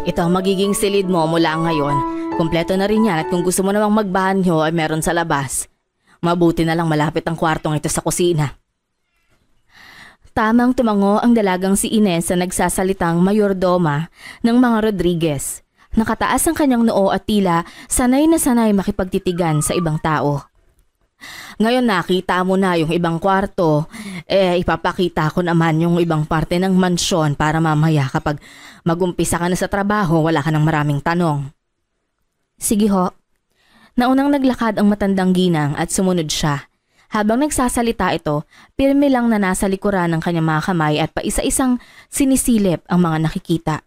Ito ang magiging silid mo mula ngayon. Kumpleto na rin yan at kung gusto mo namang magbanyo ay meron sa labas. Mabuti na lang malapit ang kwartong ito sa kusina. Tamang tumango ang dalagang si Ines sa nagsasalitang mayordoma ng mga Rodriguez. Nakataas ang kanyang noo at tila sanay na sanay makipagtitigan sa ibang tao. Ngayon nakita mo na yung ibang kwarto, ipapakita ko naman yung ibang parte ng mansyon para mamaya kapag magumpisa ka na sa trabaho wala ka ng maraming tanong. Sige ho. Naunang naglakad ang matandang ginang at sumunod siya. Habang nagsasalita ito, pirme lang na nasa likuran ng kanyang mga kamay at paisa-isang sinisilip ang mga nakikita.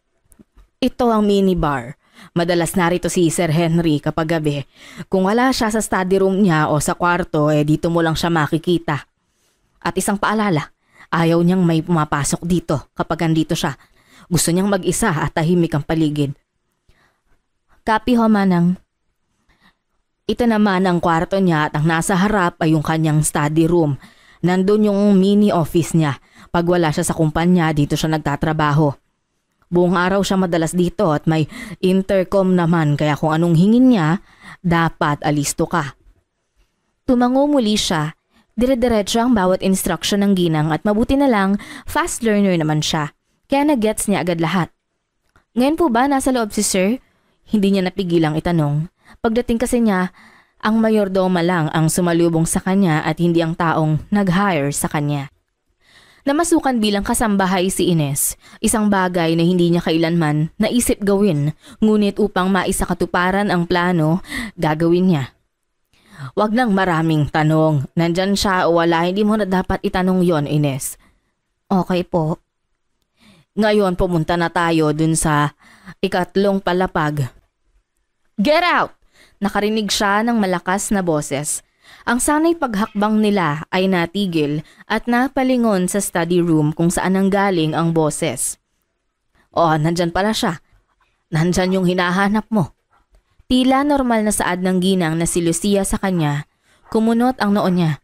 Ito ang minibar. Madalas narito si Sir Henry kapag gabi. Kung wala siya sa study room niya o sa kwarto, dito mo lang siya makikita. At isang paalala, ayaw niyang may pumapasok dito kapag andito siya. Gusto niyang mag-isa at tahimik ang paligid. Kapi ho, Manang. Ito naman ang kwarto niya at ang nasa harap ay yung kanyang study room. Nandun yung mini office niya. Pag wala siya sa kumpanya, dito siya nagtatrabaho. Buong araw siya madalas dito at may intercom naman kaya kung anong hingin niya, dapat alisto ka. Tumango muli siya. Dire-diretso ang bawat instruction ng ginang at mabuti na lang fast learner naman siya. Kaya nag-gets niya agad lahat. Ngayon po ba nasa loob si Sir? Hindi niya napigilang itanong. Pagdating kasi niya, ang mayordoma lang ang sumalubong sa kanya at hindi ang taong nag-hire sa kanya. Namasukan bilang kasambahay si Ines, isang bagay na hindi niya kailanman naisip gawin, ngunit upang maisakatuparan ang plano, gagawin niya. Wag nang maraming tanong, nandyan siya o wala, hindi mo na dapat itanong yon, Ines. Okay po. Ngayon pumunta na tayo dun sa ikatlong palapag. Get out! Nakarinig siya ng malakas na boses. Ang sanay paghakbang nila ay natigil at napalingon sa study room kung saan nanggaling ang boses. Nandyan pala siya. Nandyan yung hinahanap mo. Tila normal na saad ng ginang na si Lucia sa kanya, kumunot ang noo niya.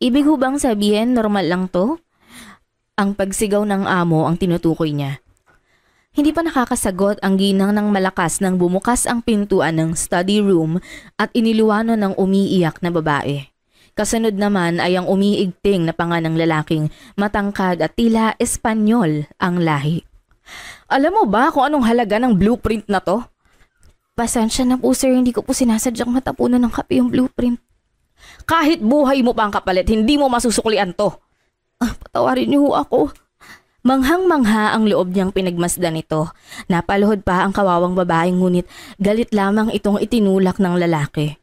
Ibig hubang sabihin normal lang to? Ang pagsigaw ng amo ang tinutukoy niya. Hindi pa nakakasagot ang ginang ng malakas nang bumukas ang pintuan ng study room at iniluwano ng umiiyak na babae. Kasunod naman ay ang umiigting na panga ng lalaking matangkad at tila Espanyol ang lahi. Alam mo ba kung anong halaga ng blueprint na to? Pasensya na po sir, hindi ko po sinasadyang matapunan ng kape yung blueprint. Kahit buhay mo pa ang kapalit, hindi mo masusuklian to. Patawarin niyo ako. Manghang-mangha ang loob niyang pinagmasdan ito. Napaluhod pa ang kawawang babaeng ngunit galit lamang itong itinulak ng lalaki.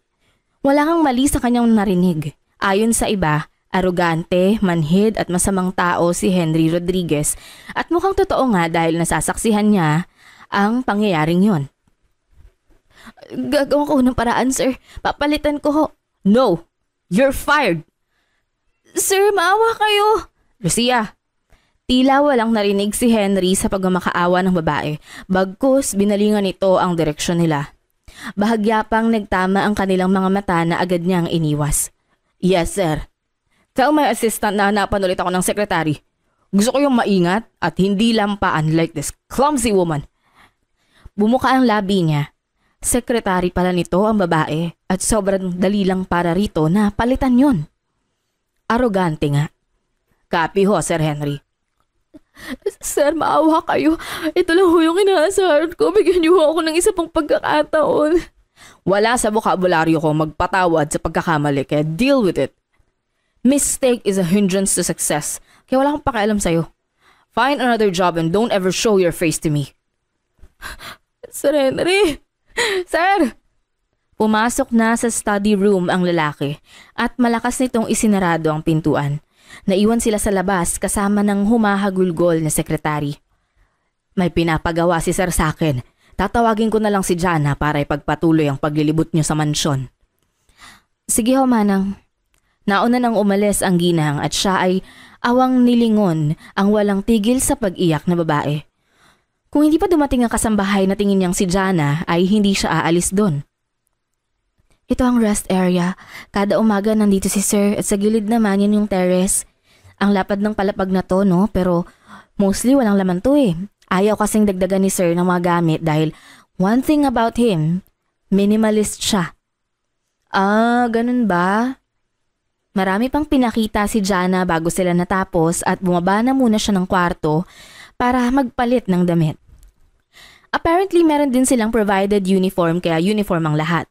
Wala kang mali sa kanyang narinig. Ayon sa iba, arogante, manhid at masamang tao si Henry Rodriguez at mukhang totoo nga dahil nasasaksihan niya ang pangyayaring yon. Gagawa ko ng paraan sir. Papalitan ko ho. No! You're fired! Sir, maawa kayo! Lucia! Tila walang narinig si Henry sa pagmamakaawa ng babae, bagkus binalingan nito ang direksyon nila. Bahagya pang nagtama ang kanilang mga mata na agad niyang iniwas. Yes sir. Tell my assistant na hanapan ulit ako ng sekretary. Gusto ko yung maingat at hindi lampaan like this clumsy woman. Bumuka ang labi niya. Sekretary pala nito ang babae at sobrang dali lang para rito na palitan yon. Arogante nga. Copy ho Sir Henry. Sir, maawa kayo. Ito lang ho yung inaasahan ko. Bigyan niyo ako ng isa pang pagkakataon. Wala sa bokabularyo ko magpatawad sa pagkakamali kaya deal with it. Mistake is a hindrance to success. Kaya wala akong pakialam sa'yo. Find another job and don't ever show your face to me. Sir Henry! Sir! Pumasok na sa study room ang lalaki at malakas nitong isinarado ang pintuan. Naiwan sila sa labas kasama ng humahagulgol na sekretary. May pinapagawa si Sir sa akin. Tatawagin ko na lang si Jana para ipagpatuloy ang paglilibot niyo sa mansyon. Sige ho, Manang. Nauna nang umalis ang ginang at siya ay awang nilingon ang walang tigil sa pag-iyak na babae. Kung hindi pa dumating ang kasambahay na tingin niyang si Jana ay hindi siya aalis doon. Ito ang rest area. Kada umaga nandito si Sir at sa gilid naman yan yung terrace. Ang lapad ng palapag na to, no? Pero mostly walang laman to eh. Ayaw kasing dagdagan ni Sir ng mga gamit dahil one thing about him, minimalist siya. Ah, ganun ba? Marami pang pinakita si Jana bago sila natapos at bumaba na muna siya ng kwarto para magpalit ng damit. Apparently meron din silang provided uniform kaya uniform ang lahat.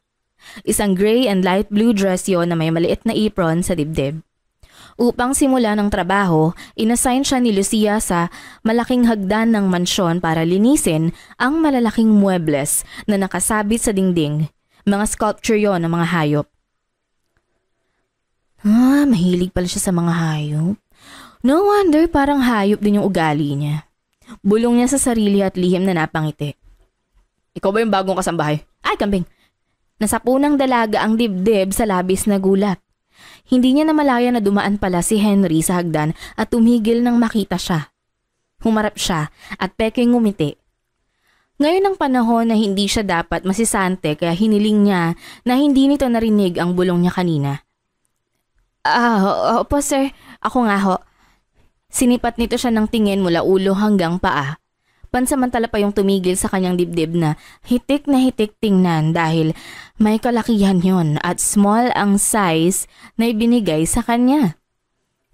Isang gray and light blue dress yon na may maliit na apron sa dibdib. Upang simula ng trabaho, inassign siya ni Lucia sa malaking hagdan ng mansyon para linisin ang malalaking muebles na nakasabit sa dingding. Mga sculpture yon ng mga hayop. Mahilig pala siya sa mga hayop. No wonder parang hayop din yung ugali niya. Bulong niya sa sarili at lihim na napangiti. Ikaw ba yung bagong kasambahay? Ay, kambing! Nasapunang dalaga ang dibdib sa labis na gulat. Hindi niya namalaya na dumaan pala si Henry sa hagdan at tumigil nang makita siya. Humarap siya at peking ngumiti. Ngayon ang panahon na hindi siya dapat masisante kaya hiniling niya na hindi nito narinig ang bulong niya kanina. Opo sir, ako nga ho. Sinipat nito siya ng tingin mula ulo hanggang paa. Pansamantala pa yung tumigil sa kanyang dibdib na hitik tingnan dahil may kalakihan yon at small ang size na ibinigay sa kanya.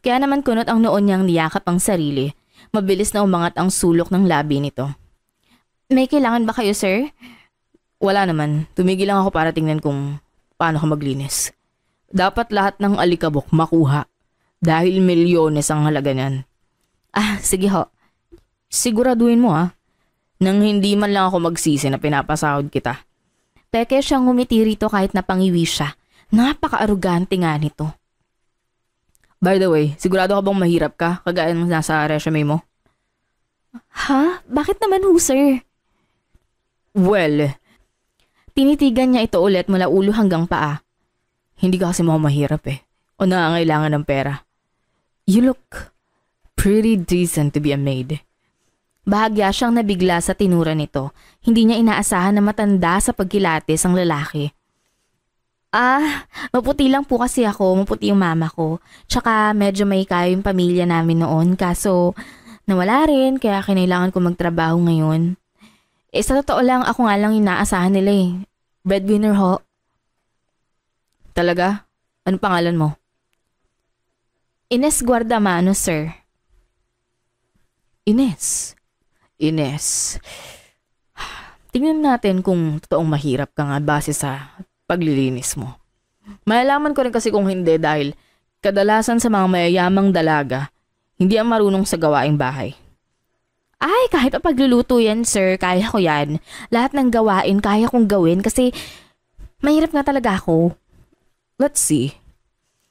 Kaya naman kunot ang noon niyang niyakap ang sarili. Mabilis na umangat ang sulok ng labi nito. May kailangan ba kayo, sir? Wala naman. Tumigil lang ako para tingnan kung paano ka maglinis. Dapat lahat ng alikabok makuha dahil milyones ang halaga niyan. Sige ho. Siguraduhin mo nang hindi man lang ako magsisi na pinapasahod kita. Peke siyang ngumiti rito kahit napangiwi siya. Napaka-arugante nga nito. By the way, sigurado ka bang mahirap ka kagaya ng nasa resume mo? Ha? Bakit naman ho, sir? Well, tinitigan niya ito ulit mula ulo hanggang paa. Hindi ka kasi mahirap o nangangailangan ng pera. You look pretty decent to be a maid. Bahagya siyang nabigla sa tinura nito. Hindi niya inaasahan na matanda sa pagkilatis ang lalaki. Maputi lang po kasi ako, maputi yung mama ko. Tsaka medyo may kayo yung pamilya namin noon kaso nawala rin kaya kinailangan ko magtrabaho ngayon. Sa totoo lang ako nga lang inaasahan nila Breadwinner ho. Talaga? Ano pangalan mo? Ines Guardamano, sir. Ines? Tingnan natin kung totoong mahirap ka nga base sa paglilinis mo. Malalaman ko rin kasi kung hindi dahil kadalasan sa mga mayayamang dalaga, hindi ang marunong sa gawaing bahay. Ay, kahit pa pagluluto yan, sir, kaya ko yan. Lahat ng gawain kaya kong gawin kasi mahirap nga talaga ako. Let's see.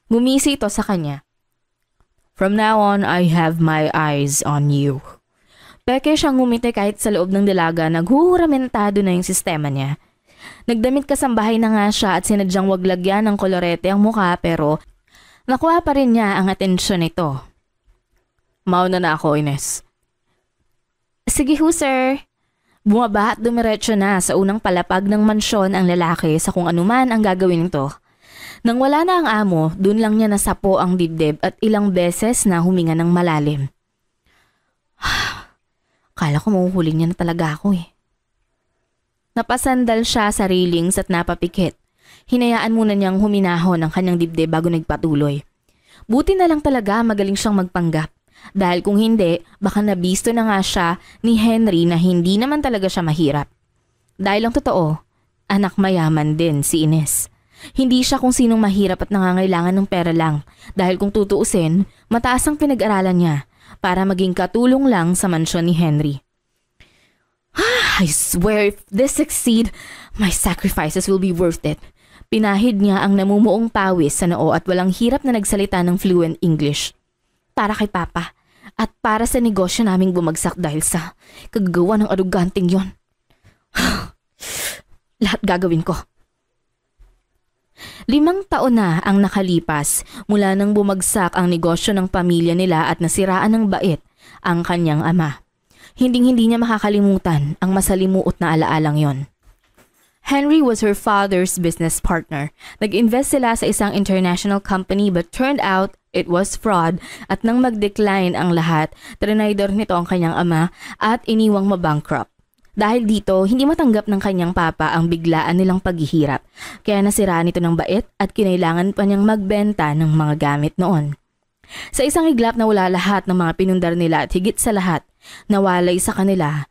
Bumisi ito sa kanya. From now on, I have my eyes on you. Peke siyang ngumiti kahit sa loob ng dalaga, naghuhuramentado na yung sistema niya. Nagdamit kasambahay na nga siya at sinadyang wag lagyan ng kolorete ang mukha pero nakuha pa rin niya ang atensyon nito. Mauna na ako, Ines. Sige ho, sir. Bumaba at dumiretso na sa unang palapag ng mansyon ang lalaki sa kung anuman ang gagawin nito. Nang wala na ang amo, dun lang niya nasapo ang dibdib at ilang beses na huminga ng malalim. Kala ko mahuhuli niya na talaga ako Napasandal siya sa railings at napapikit. Hinayaan muna niyang huminahon ang kanyang dibdib bago nagpatuloy. Buti na lang talaga magaling siyang magpanggap. Dahil kung hindi, baka nabisto na nga siya ni Henry na hindi naman talaga siya mahirap. Dahil ang totoo, anak mayaman din si Ines. Hindi siya kung sinong mahirap at nangangailangan ng pera lang. Dahil kung tutuusin, mataas ang pinag-aralan niya para maging katulong lang sa mansyon ni Henry. I swear if this succeed, my sacrifices will be worth it. Pinahid niya ang namumuong pawis sa noo at walang hirap na nagsalita ng fluent English. Para kay Papa at para sa negosyo naming bumagsak dahil sa kagagawa ng aruganting yon. Lahat gagawin ko. 5 taon na ang nakalipas mula nang bumagsak ang negosyo ng pamilya nila at nasiraan ng bait ang kanyang ama. Hinding-hindi niya makakalimutan ang masalimuot na alaalang yon. Henry was her father's business partner. Nag-invest sila sa isang international company but turned out it was fraud at nang mag-decline ang lahat, trinidor nito ang kanyang ama at iniwang mabankrupt. Dahil dito, hindi matanggap ng kanyang papa ang biglaan nilang paghihirap. Kaya nasiraan ito ng bait at kinailangan pa niyang magbenta ng mga gamit noon. Sa isang iglap na wala lahat ng mga pinundar nila at higit sa lahat, nawalay sa kanila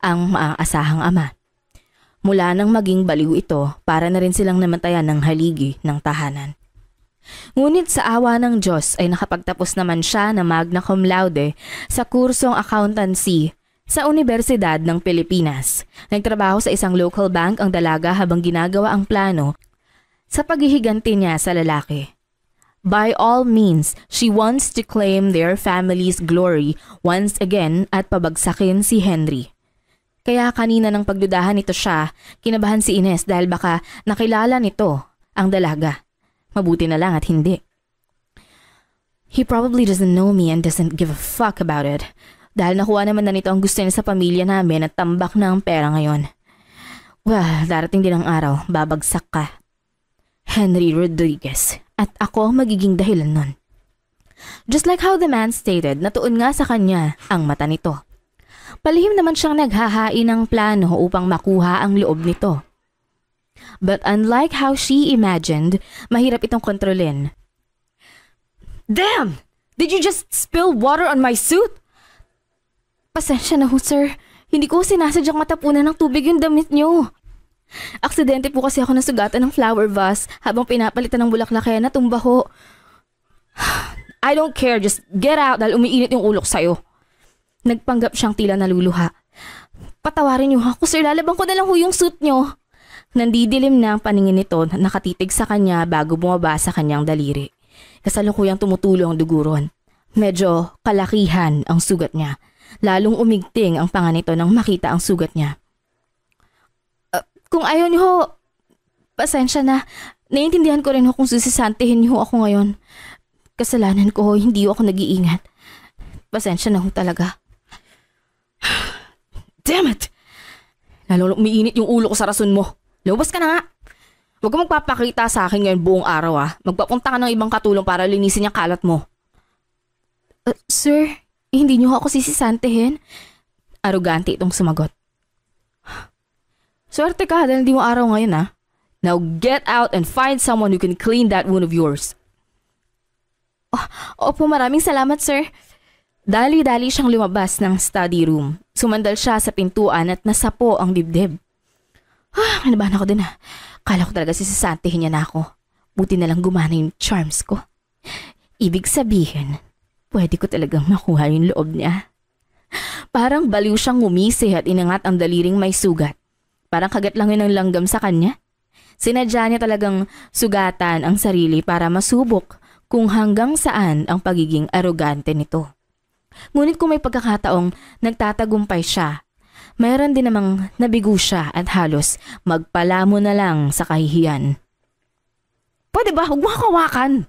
ang maaasahang ama. Mula nang maging baliw ito, para na rin silang namatayan ng haligi ng tahanan. Ngunit sa awa ng Diyos ay nakapagtapos naman siya na magna cum laude sa kursong accountancy sa Universidad ng Pilipinas. Nagtrabaho sa isang local bank ang dalaga habang ginagawa ang plano sa paghihiganti niya sa lalaki. By all means, she wants to claim their family's glory once again at pabagsakin si Henry. Kaya kanina ng pagdudahan nito siya, kinabahan si Ines dahil baka nakilala nito ang dalaga. Mabuti na lang at hindi. He probably doesn't know me and doesn't give a fuck about it. Dahil nakuha naman na nito ang gusto niya sa pamilya namin at tambak na ang pera ngayon. Well, darating din ang araw, babagsak ka. Henry Rodriguez. At ako ang magiging dahilan nun. Just like how the man stated, natuon nga sa kanya ang mata nito. Palihim naman siyang naghahain ng plano upang makuha ang loob nito. But unlike how she imagined, mahirap itong kontrolin. Damn! Did you just spill water on my suit? Pasensya na ho, sir. Hindi ko sinasadyang matapunan ng tubig yung damit niyo. Aksidente po kasi ako nasugatan ng flower vase habang pinapalitan ng bulaklak kaya natumba ho. I don't care, just get out dahil umiinit yung ulo ko sa'yo. Nagpanggap siyang tila naluluha. Patawarin niyo ako, sir. Lalaban ko na lang ho yung suit niyo. Nandidilim na ang paningin nito, nakatitig sa kanya bago bumaba sa kanyang daliri. Kasalukuyang tumutulo ang duguron. Medyo kalakihan ang sugat niya. Lalong umigting ang panga nito nang makita ang sugat niya. Kung ayaw niyo ho, pasensya na. Naiintindihan ko rin ho kung susisantihin niyo ho ako ngayon. Kasalanan ko ho, hindi ho ako nag-iingat. Pasensya na ho talaga. Damn it! Lalong umiinit yung ulo ko sa rason mo. Lumabas ka na nga. Huwag kang magpapakita sa akin ngayon buong araw ha. Magpapunta ka ng ibang katulong para linisin yung kalat mo. Sir, hindi niyo ako sisisantihin? Arugante itong sumagot. Swerte ka dahil hindi mo araw ngayon ha. Now get out and find someone who can clean that wound of yours. Opo, maraming salamat sir. Dali-dali siyang lumabas ng study room. Sumandal siya sa pintuan at nasapo ang dibdib. Kinabahan ako din ha. Kala ko talaga sisisantihin niya na ako. Buti na lang gumana yung charms ko. Ibig sabihin, pwede ko talagang makuha yung loob niya. Parang baliw siyang ngumisi at inangat ang daliring may sugat. Parang kagat lang yun ng langgam sa kanya. Sinadya niya talagang sugatan ang sarili para masubok kung hanggang saan ang pagiging arogante nito. Ngunit kung may pagkakataong nagtatagumpay siya, mayroon din namang nabigo siya at halos magpalamo na lang sa kahihiyan. Pwede ba? Huwag mo kawakan!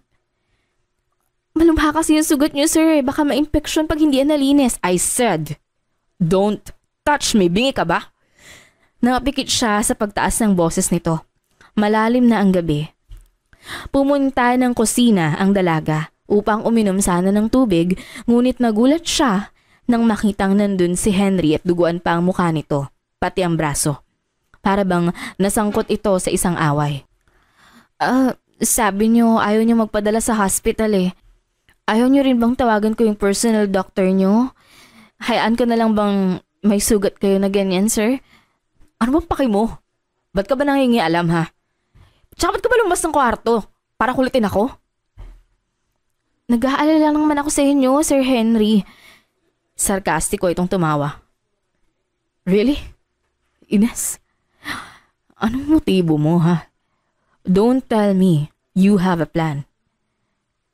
Malumha kasi yung sugat niyo, sir. Baka ma-infection pag hindi nalinis. I said, don't touch me. Bingi ka ba? Nakapikit siya sa pagtaas ng boses nito. Malalim na ang gabi. Pumunta ng kusina ang dalaga upang uminom sana ng tubig, ngunit nagulat siya nang makitang nandun si Henry at duguan pa ang mukha nito, pati ang braso. Para bang nasangkot ito sa isang away. Sabi niyo ayaw niyo magpadala sa hospital eh. Ayaw niyo rin bang tawagan ko yung personal doctor niyo? Hayaan ko na lang bang may sugat kayo na ganyan, sir? Ano bang paki mo? Ba't ka ba nangingialam ha? Tsaka ba't ka ba lumabas ng kwarto? Para kulitin ako? Nag-aalala lang naman ako sa inyo, Sir Henry. Sarkastiko itong tumawa. Really? Ines? Anong motibo mo ha? Don't tell me you have a plan.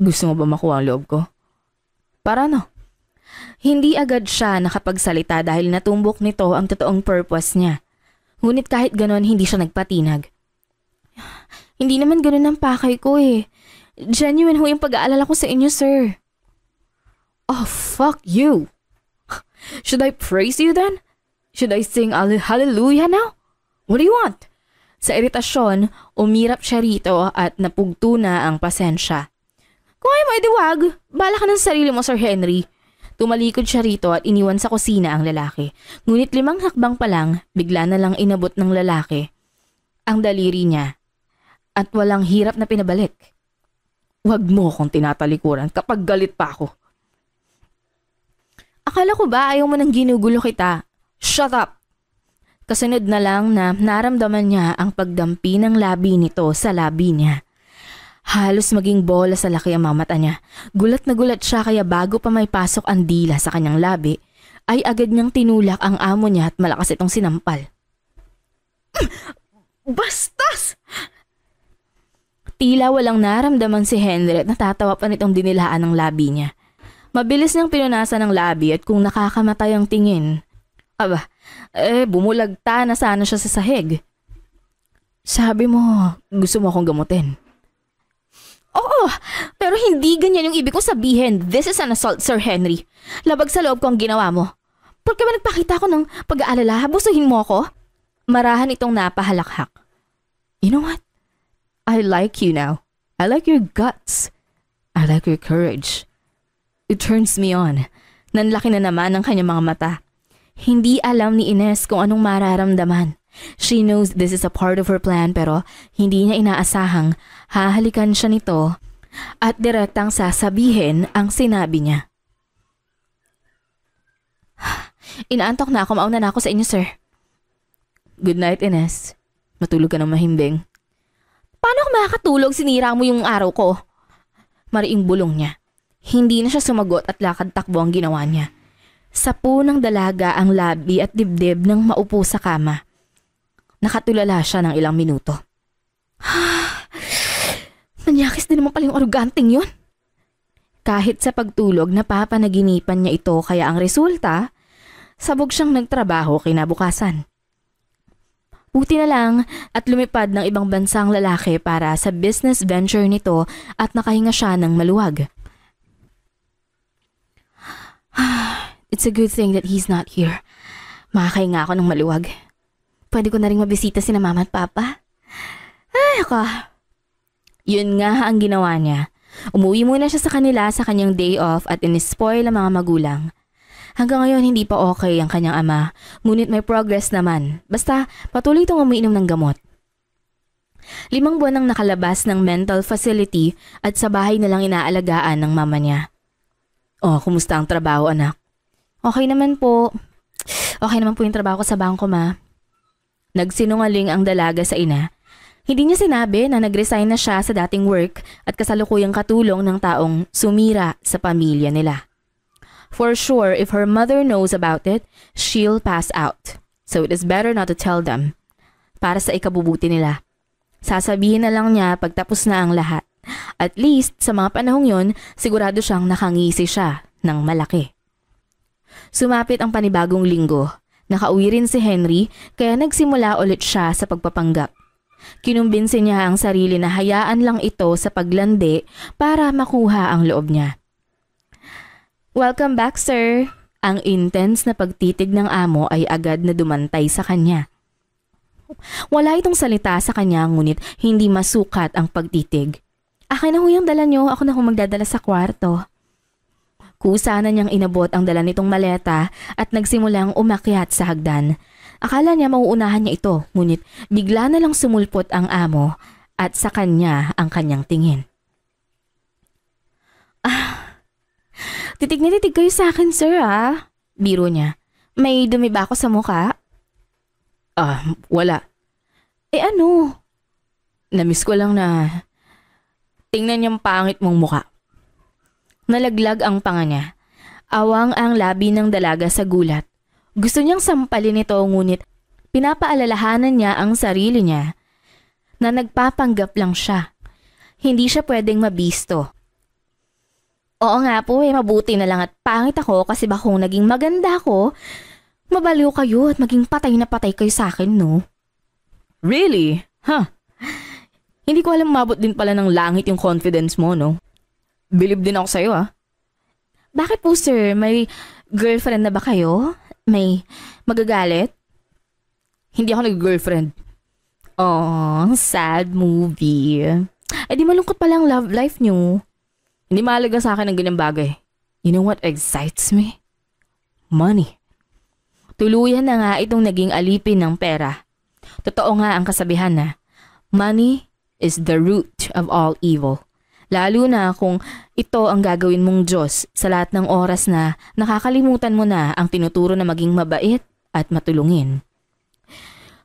Gusto mo ba makuha ang loob ko? Para ano? Hindi agad siya nakapagsalita dahil natumbok nito ang totoong purpose niya. Ngunit kahit ganon, hindi siya nagpatinag. Hindi naman ganon ang pakay ko eh. Genuine ho yung pag-aalala ko sa inyo, sir. Oh, fuck you. Should I praise you then? Should I sing hallelujah now? What do you want? Sa iritasyon, umirap siya rito at napugto na ang pasensya. Kung ayaw mo idiwag, bala ka ng sarili mo, Sir Henry. Tumalikod siya rito at iniwan sa kusina ang lalaki. Ngunit 5 hakbang pa lang, bigla na lang inabot ng lalaki ang daliri niya at walang hirap na pinabalik. Huwag mo akong tinatalikuran kapag galit pa ako. Akala ko ba ayaw mo nang ginugulo kita? Shut up! Kasunod na lang na naramdaman niya ang pagdampi ng labi nito sa labi niya. Halos maging bola sa laki ang mga mata niya. Gulat na gulat siya kaya bago pa may pasok ang dila sa kanyang labi, ay agad niyang tinulak ang amo niya at malakas itong sinampal. Bastas! Tila walang naramdaman si Henry at natatawa pa nitong dinilaan ng labi niya. Mabilis niyang pinunasan ng labi at kung nakakamatay ang tingin, bumulagta na sana siya sa sahig. Sabi mo, gusto mo akong gamutin. Oo, pero hindi ganyan yung ibig kong sabihin. This is an assault, Sir Henry. Labag sa loob ko ang ginawa mo. Porque ba nagpakita ko ng pag-aalala, busuhin mo ako? Marahan itong napahalakhak. You know what? I like you now. I like your guts. I like your courage. It turns me on. Nanlaki na naman ang kanyang mga mata. Hindi alam ni Ines kung anong mararamdaman. She knows this is a part of her plan pero hindi niya inaasahang hahalikan siya nito at direktang sasabihin ang sinabi niya. Inaantok na ako, mauna na ako sa inyo, sir. Good night, Ines. Matulog ka ng mahimbing. Paano ako makakatulog? Sinira mo yung araw ko. Mariing bulong niya. Hindi na siya sumagot at lakad-takbo ang ginawa niya. Sapu ng dalaga ang labi at dibdib ng maupo sa kama. Nakatulala siya ng ilang minuto. Manyakis din naman pala yung aruganteng yun. Kahit sa pagtulog, napapanaginipan niya ito kaya ang resulta, sabog siyang nagtrabaho kinabukasan. Buti na lang at lumipad ng ibang bansang lalaki para sa business venture nito at nakahinga siya ng maluwag. It's a good thing that he's not here. Makakahinga ako ng maluwag. Pwede ko na rin mabisita sina mama at papa. Ay, ako. Yun nga ang ginawa niya. Umuwi muna siya sa kanila sa kanyang day off at inispoil ang mga magulang. Hanggang ngayon hindi pa okay ang kanyang ama, ngunit may progress naman. Basta patuloy itong umiinom ng gamot. 5 buwan nang nakalabas ng mental facility at sa bahay na lang inaalagaan ng mama niya. Oh, kumusta ang trabaho, anak? Okay naman po. Okay naman po yung trabaho ko sa bangko, ma. Nagsinungaling ang dalaga sa ina. Hindi niya sinabi na nag-resign na siya sa dating work at kasalukuyang katulong ng taong sumira sa pamilya nila. For sure, if her mother knows about it, she'll pass out. So it is better not to tell them. Para sa ikabubuti nila. Sasabihin na lang niya pagtapos na ang lahat. At least, sa mga panahong yon, sigurado siyang nakangisi siya ng malaki. Sumapit ang panibagong linggo. Nakauwi rin si Henry, kaya nagsimula ulit siya sa pagpapanggap. Kinumbinsi niya ang sarili na hayaan lang ito sa paglandi para makuha ang loob niya. Welcome back, sir. Ang intense na pagtitig ng amo ay agad na dumantay sa kanya. Wala itong salita sa kanya ngunit hindi masukat ang pagtitig. Akin na ho yung dala nyo, ako na ho magdadala sa kwarto. Kusa na niyang inabot ang dala nitong maleta at nagsimulang umakyat sa hagdan. Akala niya mauunahan niya ito, ngunit bigla na lang sumulpot ang amo at sa kanya ang kanyang tingin. Titig na titig kayo sa akin, sir, ah. Biro niya. May dumi ba ako sa mukha? Wala. Ano? Namiss ko lang na tingnan yung pangit mong mukha. Nalaglag ang panga niya. Awang ang labi ng dalaga sa gulat. Gusto niyang sampalin ito ngunit pinapaalalahanan niya ang sarili niya na nagpapanggap lang siya. Hindi siya pwedeng mabisto. Oo nga po, mabuti na lang at pangit ako kasi baka kung naging maganda ako, mabaliw kayo at maging patay na patay kayo sa akin, no? Really? Hindi ko alam mabot din pala ng langit yung confidence mo, no? Believe din ako sa'yo, ah. Bakit po, sir? May girlfriend na ba kayo? May magagalit? Hindi ako nag-girlfriend. Oh, sad movie. Eh di malungkot pala ang love life niyo. Hindi mahalaga sa akin ang ganyang bagay. You know what excites me? Money. Tuluyan na nga itong naging alipin ng pera. Totoo nga ang kasabihan na, money is the root of all evil. Lalo na kung ito ang gagawin mong Diyos sa lahat ng oras na nakakalimutan mo na ang tinuturo na maging mabait at matulungin.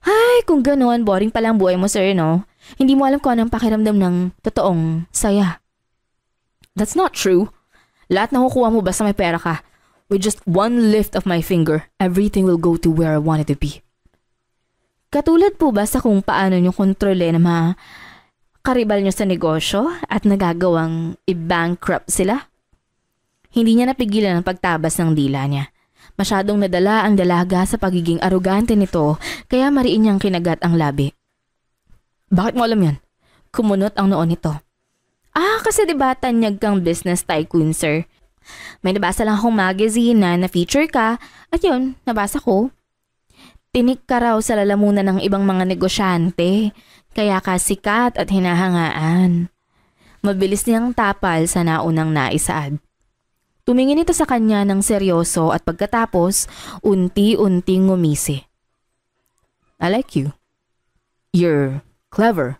Ay, kung gano'n, boring pala ang buhay mo, sir, no? Hindi mo alam kung anong pakiramdam ng totoong saya. That's not true. Lahat nakukuha mo basta may pera ka. With just one lift of my finger, everything will go to where I want it to be. Katulad po ba sa kung paano nyo kontrole na mga karibal nyo sa negosyo at nagagawang i-bankrupt sila? Hindi niya napigilan ang pagtabas ng dila niya. Masyadong nadala ang dalaga sa pagiging arugante nito kaya mariin niyang kinagat ang labi. Bakit mo alam yan? Kumunot ang noon nito. Kasi diba tanyag kang business tycoon, sir? May nabasa lang akong magazine na na-feature ka at yun, nabasa ko. Tinik ka raw sa lalamunan ng ibang mga negosyante kaya ka sikat at hinahangaan. Mabilis niyang tapal sa naunang naisaad. Tumingin ito sa kanya ng seryoso at pagkatapos, unti-unting ngumisi. I like you. You're clever.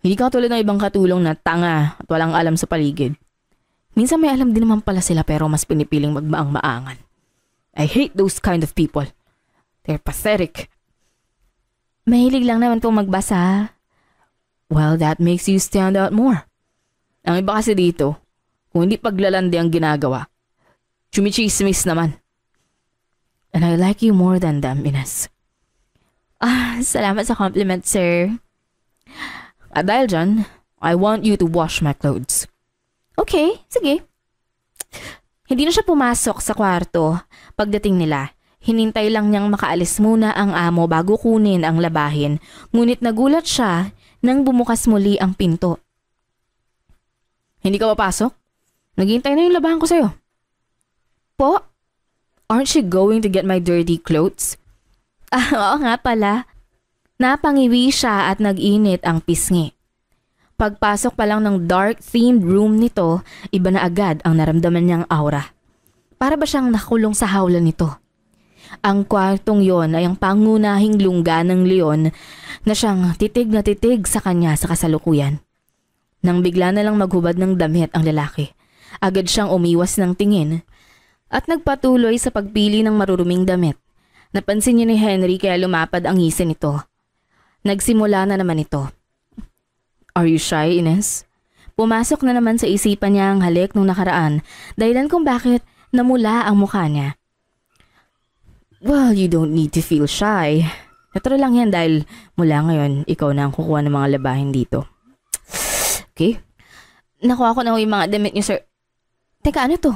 Hindi ka tulad ng ibang katulong na tanga at walang alam sa paligid. Minsan may alam din naman pala sila pero mas pinipiling magmaang-maangan. I hate those kind of people. They're pathetic. Mahilig lang naman pong magbasa. Well, that makes you stand out more. Ang iba kasi dito, kung hindi paglalandi ang ginagawa, chumichismis naman. And I like you more than them, Ines. Salamat sa compliment, sir. At dahil dyan, I want you to wash my clothes. Okay, sige. Hindi na siya pumasok sa kwarto. Pagdating nila, hinintay lang niyang makaalis muna ang amo bago kunin ang labahin. Ngunit nagulat siya nang bumukas muli ang pinto. Hindi ka papasok? Naghihintay na yung labahan ko sa'yo. Po? Aren't you going to get my dirty clothes? Oo nga pala. Napangiwi siya at nag-init ang pisngi. Pagpasok pa lang ng dark-themed room nito, iba na agad ang naramdaman niyang aura. Para ba siyang nakulong sa hawlan nito? Ang kwartong yon ay ang pangunahing lungga ng leon na siyang titig na titig sa kanya sa kasalukuyan. Nang bigla na lang maghubad ng damit ang lalaki, agad siyang umiwas ng tingin at nagpatuloy sa pagpili ng maruruming damit. Napansin niya ni Henry kaya lumapad ang ngisi nito. Nagsimula na naman ito. Are you shy, Ines? Pumasok na naman sa isipan niya ang halik nung nakaraan, dahilan kung bakit namula ang mukha niya. Well, you don't need to feel shy. Natural lang yan dahil mula ngayon, ikaw na ang kukuha ng mga labahin dito. Okay? Nakuha ko na yung mga damit niyo, sir. Teka, ano to?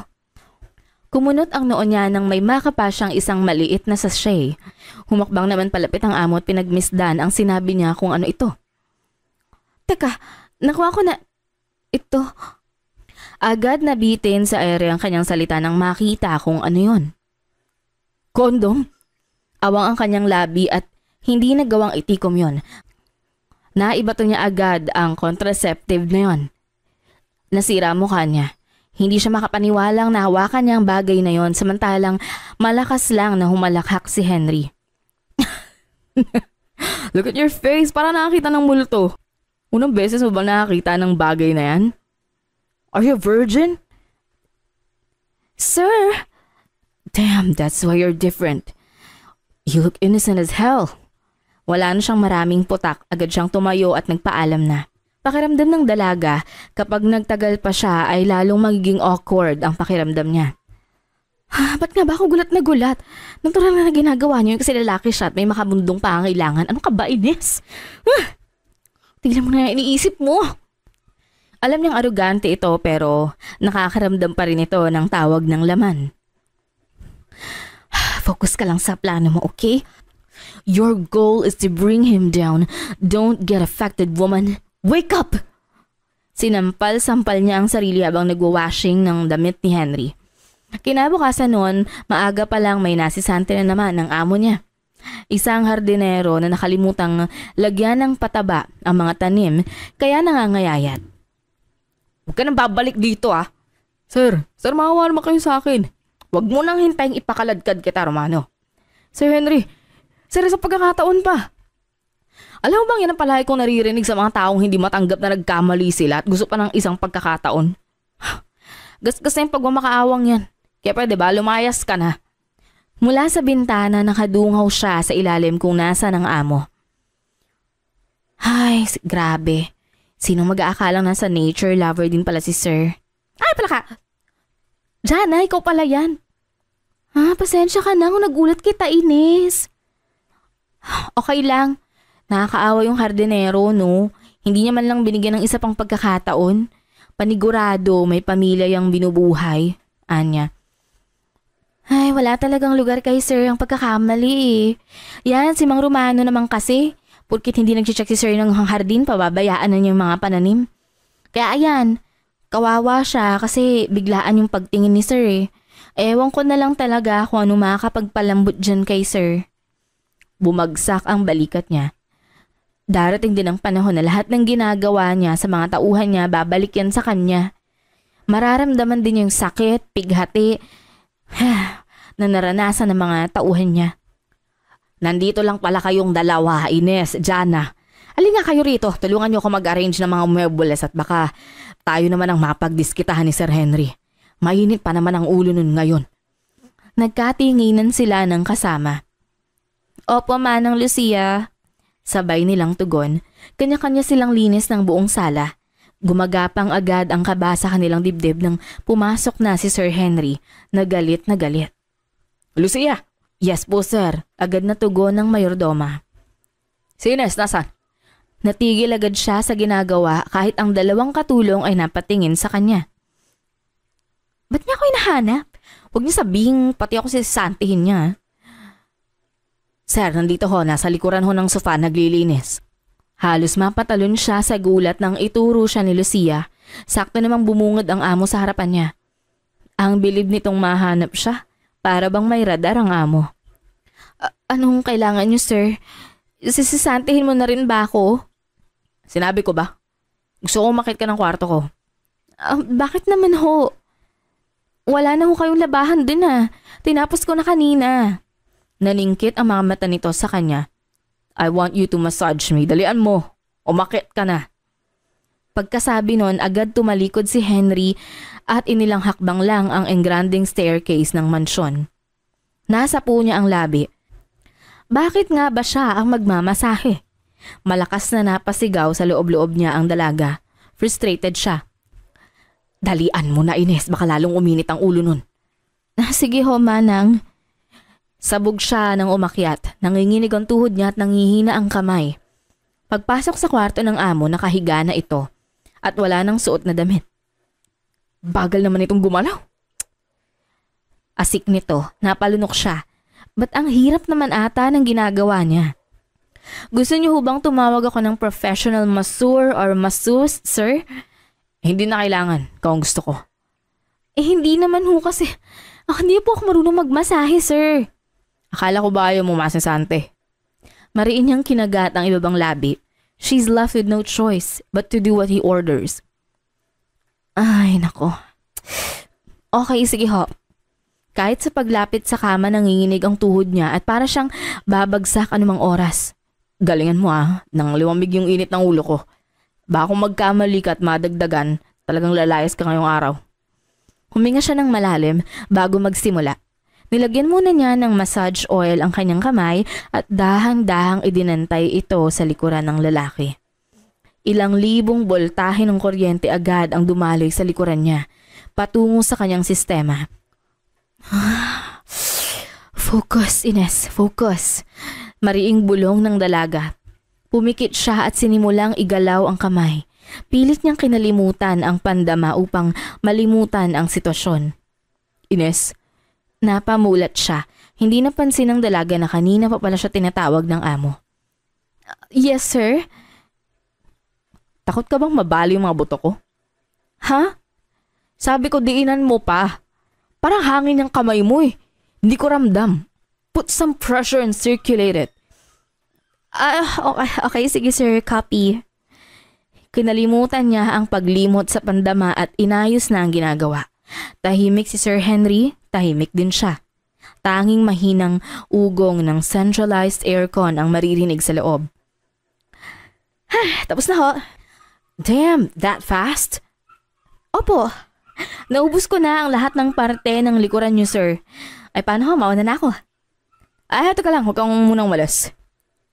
Kumunot ang noon niya nang may makapa siyang isang maliit na sachet. Humakbang naman palapit ang amo at pinagmisdan ang sinabi niya kung ano ito. Teka, nakuha ko na... Ito... Agad nabitin sa ere ang kanyang salita nang makita kung ano yon. Kondom? Awang ang kanyang labi at hindi nagawang itikom yon. Naibato niya agad ang contraceptive na yon. Nasira mukha niya. Hindi siya makapaniwalang nahawakan niya ang bagay na yon samantalang malakas lang na humalakhak si Henry. Look at your face, para nakakita ng multo. Unang beses mo ba nakakita ng bagay na yan? Are you a virgin? Sir! Damn, that's why you're different. You look innocent as hell. Wala na siyang maraming putak, agad siyang tumayo at nagpaalam na. Pakiramdam ng dalaga, kapag nagtagal pa siya ay lalong magiging awkward ang pakiramdam niya. Ba't nga ba ako gulat na gulat? Natural na ginagawa niyo yung kasi lalaki siya at may makabundong pangangailangan. Ano ka ba, Ines? Tignan mo na yung iniisip mo. Alam niyang arugante ito pero nakakaramdam pa rin ito ng tawag ng laman. Focus ka lang sa plano mo, okay? Your goal is to bring him down. Don't get affected, woman. Wake up! Sinampal-sampal niya ang sarili habang nagwa-washing ng damit ni Henry. Kinabukasan noon, maaga pa lang may nasisante na naman ng amo niya. Isang hardinero na nakalimutang lagyan ng pataba ang mga tanim kaya nangangayayat. Huwag ka nang babalik dito ah. Sir, maawa naman kayo sa akin. Huwag mo nang hintaying ipakaladkad kita, Romano. Sir Henry, sir, sa pagkakataon pa. Alam mo bang yan ang palagi kong naririnig sa mga taong hindi matanggap na nagkamali sila at gusto pa ng isang pagkakataon? Gasgas na yung pagmamakaawang yan. Kaya pwede ba, lumayas ka na. Mula sa bintana, nakadungaw siya sa ilalim kung nasa ng amo. Ay, grabe. Sino mag-aakalang nasa nature lover din pala si Sir? Ay, pala ka! Jana, ikaw pala yan. Pasensya ka na kung nagulat kita, Ines. Okay lang. Nakakaawa yung hardinero, no? Hindi niya man lang binigyan ng isa pang pagkakataon. Panigurado, may pamilya yung binubuhay. Anya. Ay, wala talagang lugar kay Sir ang pagkakamali eh. Yan, si Mang Romano naman kasi. Porkit hindi nag-check si Sir ng hardin, pababayaan na niyang mga pananim. Kaya ayan, kawawa siya kasi biglaan yung pagtingin ni Sir eh. Ewan ko na lang talaga kung ano makakapagpalambot dyan kay Sir. Bumagsak ang balikat niya. Darating din ang panahon na lahat ng ginagawa niya sa mga tauhan niya babalik yan sa kanya. Mararamdaman din yung sakit, pighati, na naranasan ng mga tauhan niya. Nandito lang pala kayong dalawa, Ines, Jana. Alin nga kayo rito, tulungan niyo ako mag-arrange ng mga muebles at baka tayo naman ang mapagdiskitahan ni Sir Henry. Mainit pa naman ang ulo nun ngayon. Nagkatinginan sila ng kasama. Opo, Manang Lucia. Sabay nilang tugon, kanya-kanya silang linis ng buong sala. Gumagapang agad ang kaba sa kanilang dibdib nang pumasok na si Sir Henry na galit na galit. Lucia! Yes po sir, agad na tugon ng mayordoma. Si Ines, nasan? Natigil agad siya sa ginagawa kahit ang dalawang katulong ay napatingin sa kanya. Ba't niya ako hinahanap? Huwag niya sabihing pati ako sisantihin niya. Sir, nandito ho, nasa likuran ho ng sofa naglilinis. Halos mapatalon siya sa gulat nang ituro siya ni Lucia. Sakto namang bumungad ang amo sa harapan niya. Ang bilib nitong mahanap siya, para bang may radar ang amo. Anong kailangan niyo, sir? Sisisantihin mo na rin ba ako? Sinabi ko ba? Gusto ko umakyat ka ng kwarto ko. Bakit naman ho? Wala na ho kayong labahan din Tinapos ko na kanina. Naningkit ang mga mata nito sa kanya. I want you to massage me. Dalian mo. Umakyat ka na. Pagkasabi nun, agad tumalikod si Henry at inilang hakbang lang ang engranding staircase ng mansyon. Nasa po niya ang labi. Bakit nga ba siya ang magmamasahe? Malakas na napasigaw sa loob-loob niya ang dalaga. Frustrated siya. Dalian mo na, Ines, baka lalong uminit ang ulo nun. Sige ho, Manang. Sabog siya nang umakyat, nanginginig ang tuhod niya at nangihina ang kamay. Pagpasok sa kwarto ng amo, nakahiga na ito at wala nang suot na damit. Bagal naman itong gumalaw. Asik nito, napalunok siya. Ba't ang hirap naman ata ng ginagawa niya? Gusto niyo hubang tumawag ako ng professional masseur or masseuse, sir? Hindi na kailangan, kung gusto ko. Hindi naman ho kasi. Hindi po ako marunong magmasahe, sir. Akala ko ba ayaw mo masasante? Mariin niyang kinagat ang ibabang labi. She's left with no choice but to do what he orders. Ay, nako. Okay, sige ho. Kahit sa paglapit sa kama nanginginig ang tuhod niya at para siyang babagsak anumang oras. Galingan mo nang lumamig yung init ng ulo ko. Baka kung magkamali ka at madagdagan, talagang lalayas ka ngayong araw. Huminga siya ng malalim bago magsimula. Nilagyan muna niya ng massage oil ang kanyang kamay at dahang-dahang idinantay ito sa likuran ng lalaki. Ilang libong boltahe ng kuryente agad ang dumaloy sa likuran niya, patungo sa kanyang sistema. Focus, Ines, focus. Mariing bulong ng dalaga. Pumikit siya at sinimulang igalaw ang kamay. Pilit niyang kinalimutan ang pandama upang malimutan ang sitwasyon. Ines, napamulat siya. Hindi napansin ng dalaga na kanina pa pala siya tinatawag ng amo. Yes, sir. Takot ka bang mabali yung mga buto ko? Ha? Sabi ko diinan mo pa. Parang hangin yung kamay mo eh. Hindi ko ramdam. Put some pressure and circulate it. Okay, sige sir, copy. Kinalimutan niya ang paglimot sa pandama at inayos na ang ginagawa. Tahimik si Sir Henry, tahimik din siya. Tanging mahinang ugong ng centralized aircon ang maririnig sa loob. Tapos na ho. Damn, that fast? Opo. Naubos ko na ang lahat ng parte ng likuran niyo, sir. Ay paano ho, mauna na ako. Ay, ito ka lang, huwag kang munang malas.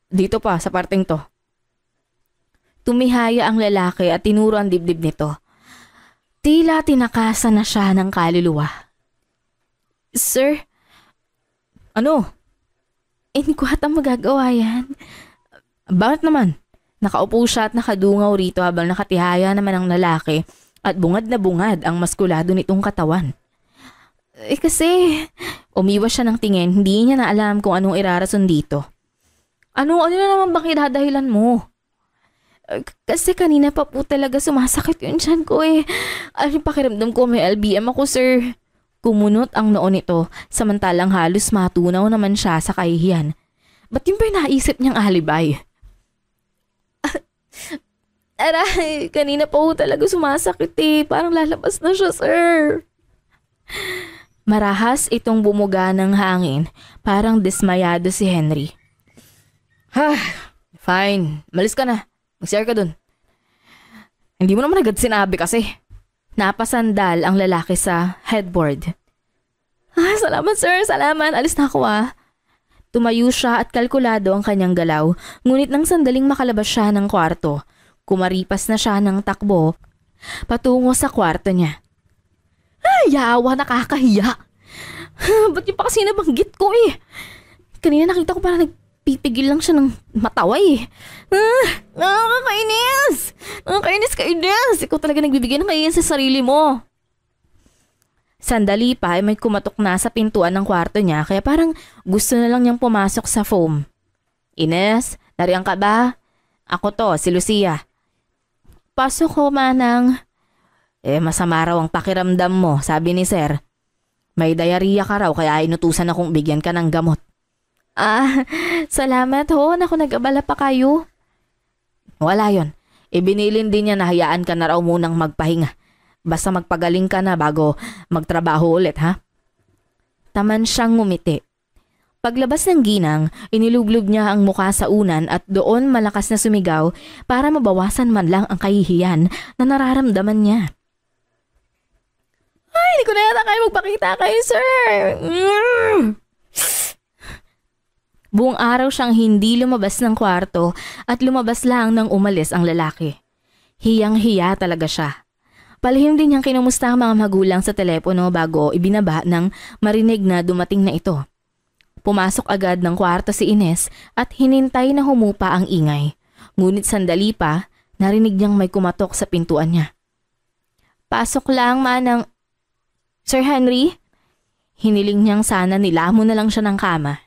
Dito pa, sa parteng to. Tumihaya ang lalaki at tinuro ang dibdib nito. Tila tinakasan na siya ng kaluluwa. Sir? Ano? Hindi ko hatang magagawa yan. Bakit naman? Nakaupo siya at nakadungaw rito habang nakatihaya naman ang lalaki at bungad na bungad ang maskulado nitong katawan. Kasi umiwas siya ng tingin, hindi niya na alam kung anong irarason dito. Ano na naman bang idadahilan mo? Kasi kanina pa po talaga sumasakit yung tiyan ko eh. Ay, pakiramdam ko may LBM ako, sir. Kumunot ang noo nito, samantalang halos matunaw naman siya sa kahihiyan. Ba't yun ba naisip niyang alibay? Aray, kanina pa po talaga sumasakit eh. Parang lalabas na siya, sir. Marahas itong bumuga ng hangin, parang dismayado si Henry. Fine, malis ka na. Mag-share ka dun. Hindi mo naman agad sinabi kasi. Napasandal ang lalaki sa headboard. Salamat sir, salamat. Alis na ako Tumayo siya at kalkulado ang kanyang galaw, ngunit nang sandaling makalabas siya ng kwarto, kumaripas na siya ng takbo patungo sa kwarto niya. Yawa, nakakahiya. Ba't yung pa kasi nabanggit ko eh? Kanina nakita ko parang nagpipigil lang siya ng matawa eh. Nakakainis! Nakakainis ka, Ines! Ikaw talaga nagbibigay ng kainis sa sarili mo. Sandali pa ay may kumatok na sa pintuan ng kwarto niya kaya parang gusto na lang niyang pumasok sa foam. Ines, nariyan ka ba? Ako to, si Lucia. Pasok ko, manang. Masama raw ang pakiramdam mo, sabi ni sir. May diarrhea ka raw kaya inutusan akong bigyan ka ng gamot. Salamat ho. Naku, nag-abala pa kayo. Wala yon. Ibinilin din niya na hayaan ka na raw munang magpahinga. Basta magpagaling ka na bago magtrabaho ulit, ha? Taman siyang ngumiti. Paglabas ng ginang, inilublob niya ang muka sa unan at doon malakas na sumigaw para mabawasan man lang ang kahihiyan na nararamdaman niya. Ay, hindi ko na yata kayo magpakita kayo, sir. Buong araw siyang hindi lumabas ng kwarto at lumabas lang nang umalis ang lalaki. Hiyang-hiya talaga siya. Palihim din niyang kinumusta ang mga magulang sa telepono bago ibinaba nang marinig na dumating na ito. Pumasok agad ng kwarto si Ines at hinintay na humupa ang ingay. Ngunit sandali pa, narinig niyang may kumatok sa pintuan niya. Pasok lang, manang. Sir Henry? Hiniling niyang sana nilamon na lang siya ng kama.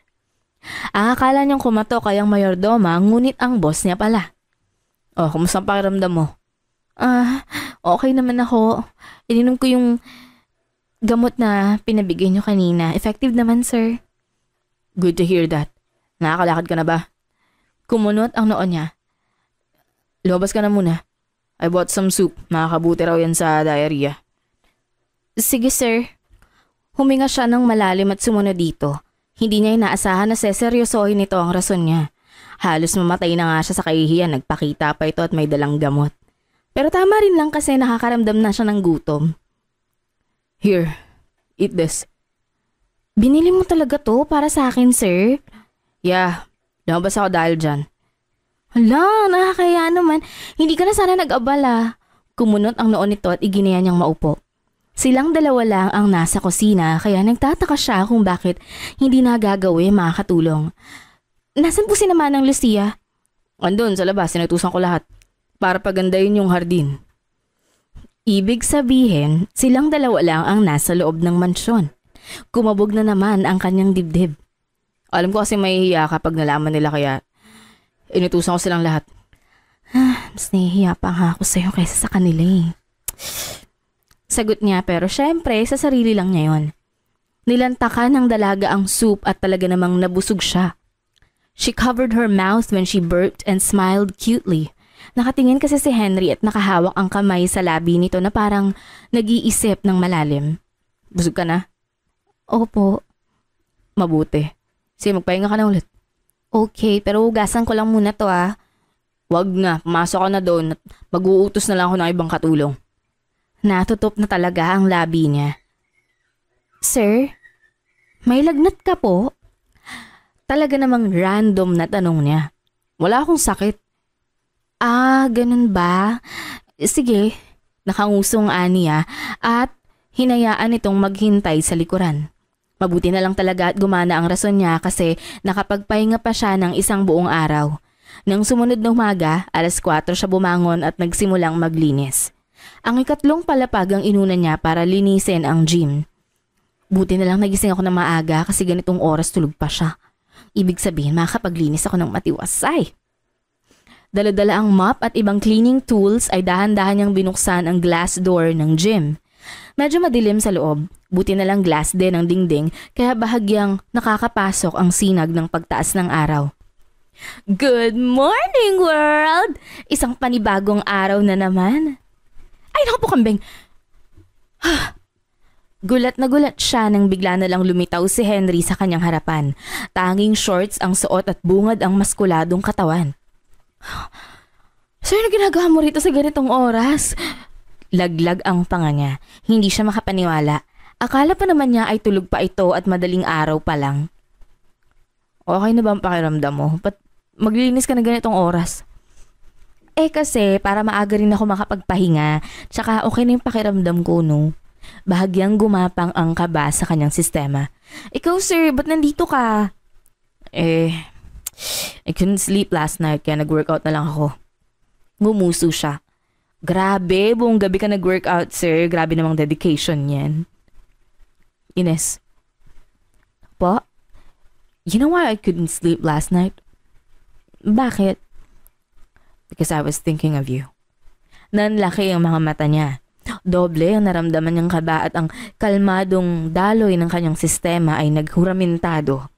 Ang akala niyang kumatok ay ang mayordoma, ngunit ang boss niya pala. Kumusta ang pakiramdam mo? Okay naman ako. Ininom ko yung gamot na pinabigay niyo kanina. Effective naman, sir. Good to hear that. Nakakalakad ka na ba? Kumunot ang noo niya. Lumabas ka na muna. I bought some soup. Makakabuti raw yan sa diarrhea. Sige, sir. Huminga siya ng malalim at sumunod dito. Hindi niya inaasahan na seseryosohin nito ang rason niya. Halos mamatay na nga siya sa kahihiyan. Nagpakita pa ito at may dalang gamot. Pero tama rin lang kasi nakakaramdam na siya ng gutom. Here, eat this. Binili mo talaga to para sa akin, sir? Yeah, lumabas ako dahil dyan. Hala, nakakaya naman. Hindi ka na sana nag-abala. Kumunot ang noo nito at iginaya niyang maupo. Silang dalawa lang ang nasa kusina kaya nagtataka siya kung bakit hindi na gagawin makakatulong. Nasaan po si naman ng Lucia? Andun sa labas, sinutusan ko lahat. Para pagandahin yung hardin. Ibig sabihin, silang dalawa lang ang nasa loob ng mansyon. Kumabog na naman ang kanyang dibdib. Alam ko kasi mahihiya kapag nalaman nila kaya inutusan ko silang lahat. Mas nahihiya pa nga ako sa'yo kaysa sa kanila eh. Sagot niya pero syempre sa sarili lang niya yon. Nilantakan ng dalaga ang soup at talaga namang nabusog siya. She covered her mouth when she burped and smiled cutely. Nakatingin kasi si Henry at nakahawak ang kamay sa labi nito na parang nag-iisip ng malalim. Busog ka na? Opo. Mabuti. Sige, magpahinga ka na ulit. Okay, pero hugasan ko lang muna to ah. Wag na, pumasok ka na doon at mag-uutos na lang ako ng ibang katulong. Natutop na talaga ang labi niya. Sir, may lagnat ka po? Talaga namang random na tanong niya. Wala akong sakit. Ganun ba? Sige, nakangusong Aniya at hinayaan itong maghintay sa likuran. Mabuti na lang talaga at gumana ang rason niya kasi nakapagpahinga pa siya ng isang buong araw. Nang sumunod na umaga, 4:00 siya bumangon at nagsimulang maglinis. Ang ikatlong palapag ang inuna niya para linisin ang gym. Buti na lang nagising ako ng maaga kasi ganitong oras tulog pa siya. Ibig sabihin makakapaglinis ako ng matiwasay. Dala-dala ang mop at ibang cleaning tools ay dahan-dahan niyang binuksan ang glass door ng gym. Medyo madilim sa loob, buti na lang glass din ang dingding kaya bahagyang nakakapasok ang sinag ng pagtaas ng araw. Good morning world! Isang panibagong araw na naman. Ay naku po kambing! Gulat na gulat siya nang bigla na lang lumitaw si Henry sa kanyang harapan. Tanging shorts ang suot at bungad ang maskuladong katawan. Sir, ano ginagawa mo rito sa ganitong oras? Laglag ang panga niya. Hindi siya makapaniwala. Akala pa naman niya ay tulog pa ito at madaling araw pa lang. Okay na ba ang pakiramdam mo? Ba't maglilinis ka na ganitong oras? Kasi para maaga rin ako makapagpahinga. Tsaka okay na yung pakiramdam ko, no? Bahagyang gumapang ang kaba sa kanyang sistema. Ikaw sir, ba't nandito ka? I couldn't sleep last night kaya nag-workout na lang ako. Gumuso siya. Grabe, buong gabi ka nag-workout sir. Grabe namang dedication yan. Ines. Po? You know why I couldn't sleep last night? Bakit? Because I was thinking of you. Nanlaki ang mga mata niya. Doble ang naramdaman niyang kaba at ang kalmadong daloy ng kanyang sistema ay naghuramentado.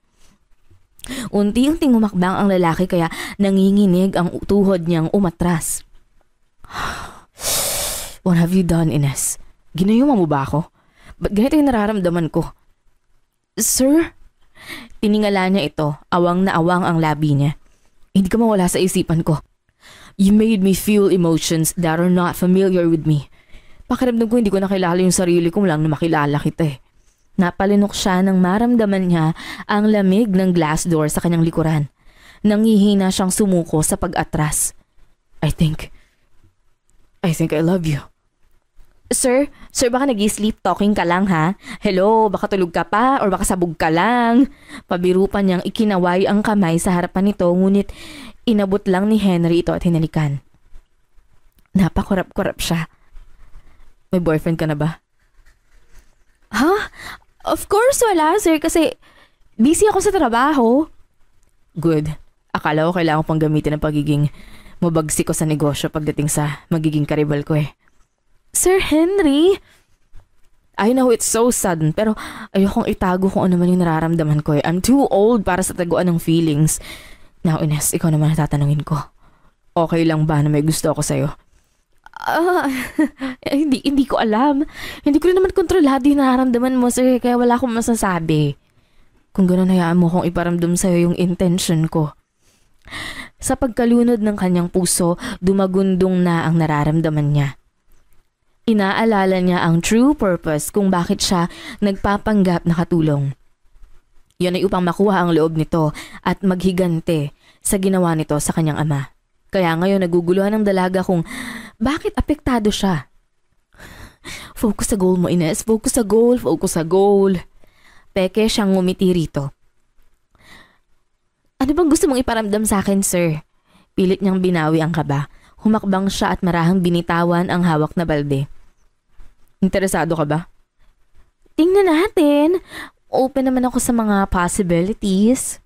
Unti-unting umakbang ang lalaki kaya nanginginig ang tuhod niyang umatras. What have you done, Ines? Ginayuma mo ba ako? Ba't ganito yung nararamdaman ko? Sir? Tiningala niya ito, awang na awang ang labi niya. Hindi ka mawala sa isipan ko. You made me feel emotions that are not familiar with me. Pakiramdam ko hindi ko nakilala yung sarili ko lang na makilala kita eh. Napalinok siya nang maramdaman niya ang lamig ng glass door sa kanyang likuran. Nangihina siyang sumuko sa pag-atras. I think I love you. Sir, baka nag-sleep talking ka lang ha? Hello, baka tulog ka pa or baka sabog ka lang. Pabiro pa niyang ikinaway ang kamay sa harapan nito ngunit inabot lang ni Henry ito at hinalikan. Napakurap-kurap siya. May boyfriend ka na ba? Of course wala sir kasi busy ako sa trabaho. Good. Akala ko kailangan pang gamitin ang pagiging mabagsik ko sa negosyo pagdating sa magiging karibal ko eh. Sir Henry! I know it's so sudden pero ayokong itago kung ano man yung nararamdaman ko eh. I'm too old para sa taguan ng feelings. Now Ines, ikaw naman tatanungin ko. Okay lang ba na may gusto ako sa'yo? Hindi ko alam. Hindi ko rin naman kontrolado yung nararamdaman mo sir kaya wala akong masasabi. Kung gano'n hayaan mo kong iparamdam sa'yo yung intention ko. Sa pagkalunod ng kanyang puso, dumagundong na ang nararamdaman niya. Inaalala niya ang true purpose kung bakit siya nagpapanggap na katulong. Yun ay upang makuha ang loob nito at maghigante sa ginawa nito sa kanyang ama. Kaya ngayon naguguluhan ng dalaga kung bakit apektado siya. Focus sa goal mo, Ines. Focus sa goal. Focus sa goal. Peke siyang ngumiti rito. Ano bang gusto mong iparamdam sa akin, sir? Pilit niyang binawi ang kaba. Humakbang siya at marahang binitawan ang hawak na balde. Interesado ka ba? Tingnan natin. Open naman ako sa mga possibilities.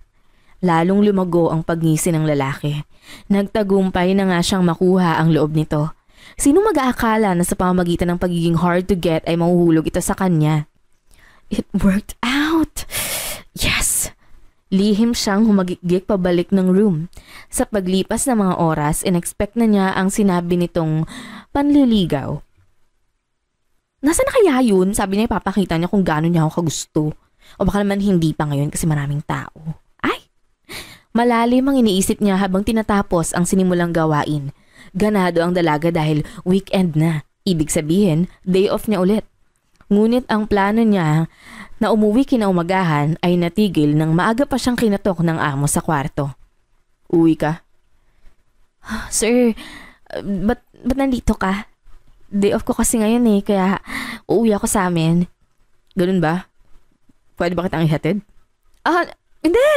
Lalong lumago ang pagngisi ng lalaki. Nagtagumpay na nga siyang makuha ang loob nito. Sino mag-aakala na sa pamamagitan ng pagiging hard to get ay mahuhulog ito sa kanya? It worked out! Lihim siyang humagikgik pabalik ng room. Sa paglipas ng mga oras, inexpect na niya ang sinabi nitong panliligaw. Nasaan na kaya yun? Sabi niya ipapakita niya kung gaano niya ako kagusto. O baka naman hindi pa ngayon kasi maraming tao. Ay! Malalim ang iniisip niya habang tinatapos ang sinimulang gawain. Ganado ang dalaga dahil weekend na. Ibig sabihin, day off niya ulit. Ngunit ang plano niya na umuwi kinaumagahan ay natigil nang maaga pa siyang kinatok ng amo sa kwarto. Uwi ka? Sir, ba't nandito ka? Day off ko kasi ngayon kaya uuwi ako sa amin. Ganun ba? Pwede ba kitang ihatid? Hindi!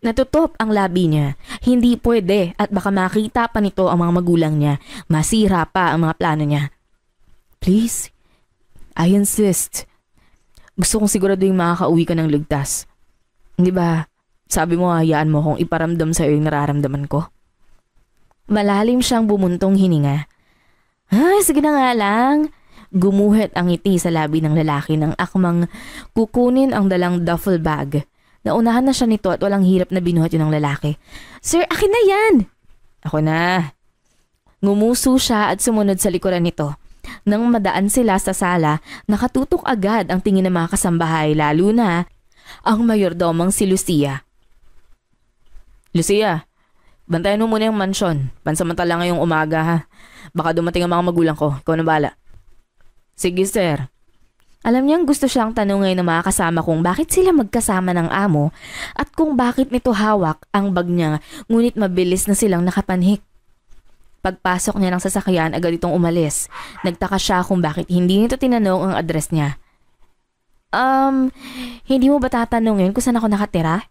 Natutop ang labi niya. Hindi pwede at baka makita pa nito ang mga magulang niya. Masira pa ang mga plano niya. Please, I insist. Gusto kong siguraduhin makakauwi ka ng ligtas. Hindi ba, sabi mo hayaan mo kung iparamdam sa'yo yung nararamdaman ko? Malalim siyang bumuntong hininga. Ay, sige na nga lang. Gumuhit ang ngiti sa labi ng lalaki nang akmang kukunin ang dalang duffel bag. Naunahan na siya nito at walang hirap na binuhat yun ng lalaki. Sir, akin na yan! Ako na. Ngumuso siya at sumunod sa likuran nito. Nang madaan sila sa sala, nakatutok agad ang tingin ng mga kasambahay lalo na ang mayordomang si Lucia. Lucia, bantayan mo muna yung mansyon. Pansamantala ngayong umaga ha. Baka dumating ang mga magulang ko. Ikaw na bala. Sige sir. Alam niyang gusto siyang tanungin ng mga kasama kung bakit sila magkasama ng amo at kung bakit nito hawak ang bag niya ngunit mabilis na silang nakapanhik. Pagpasok niya ng sasakyan, agad itong umalis. Nagtaka siya kung bakit hindi nito tinanong ang address niya. Hindi mo ba tatanungin kung saan ako nakatira?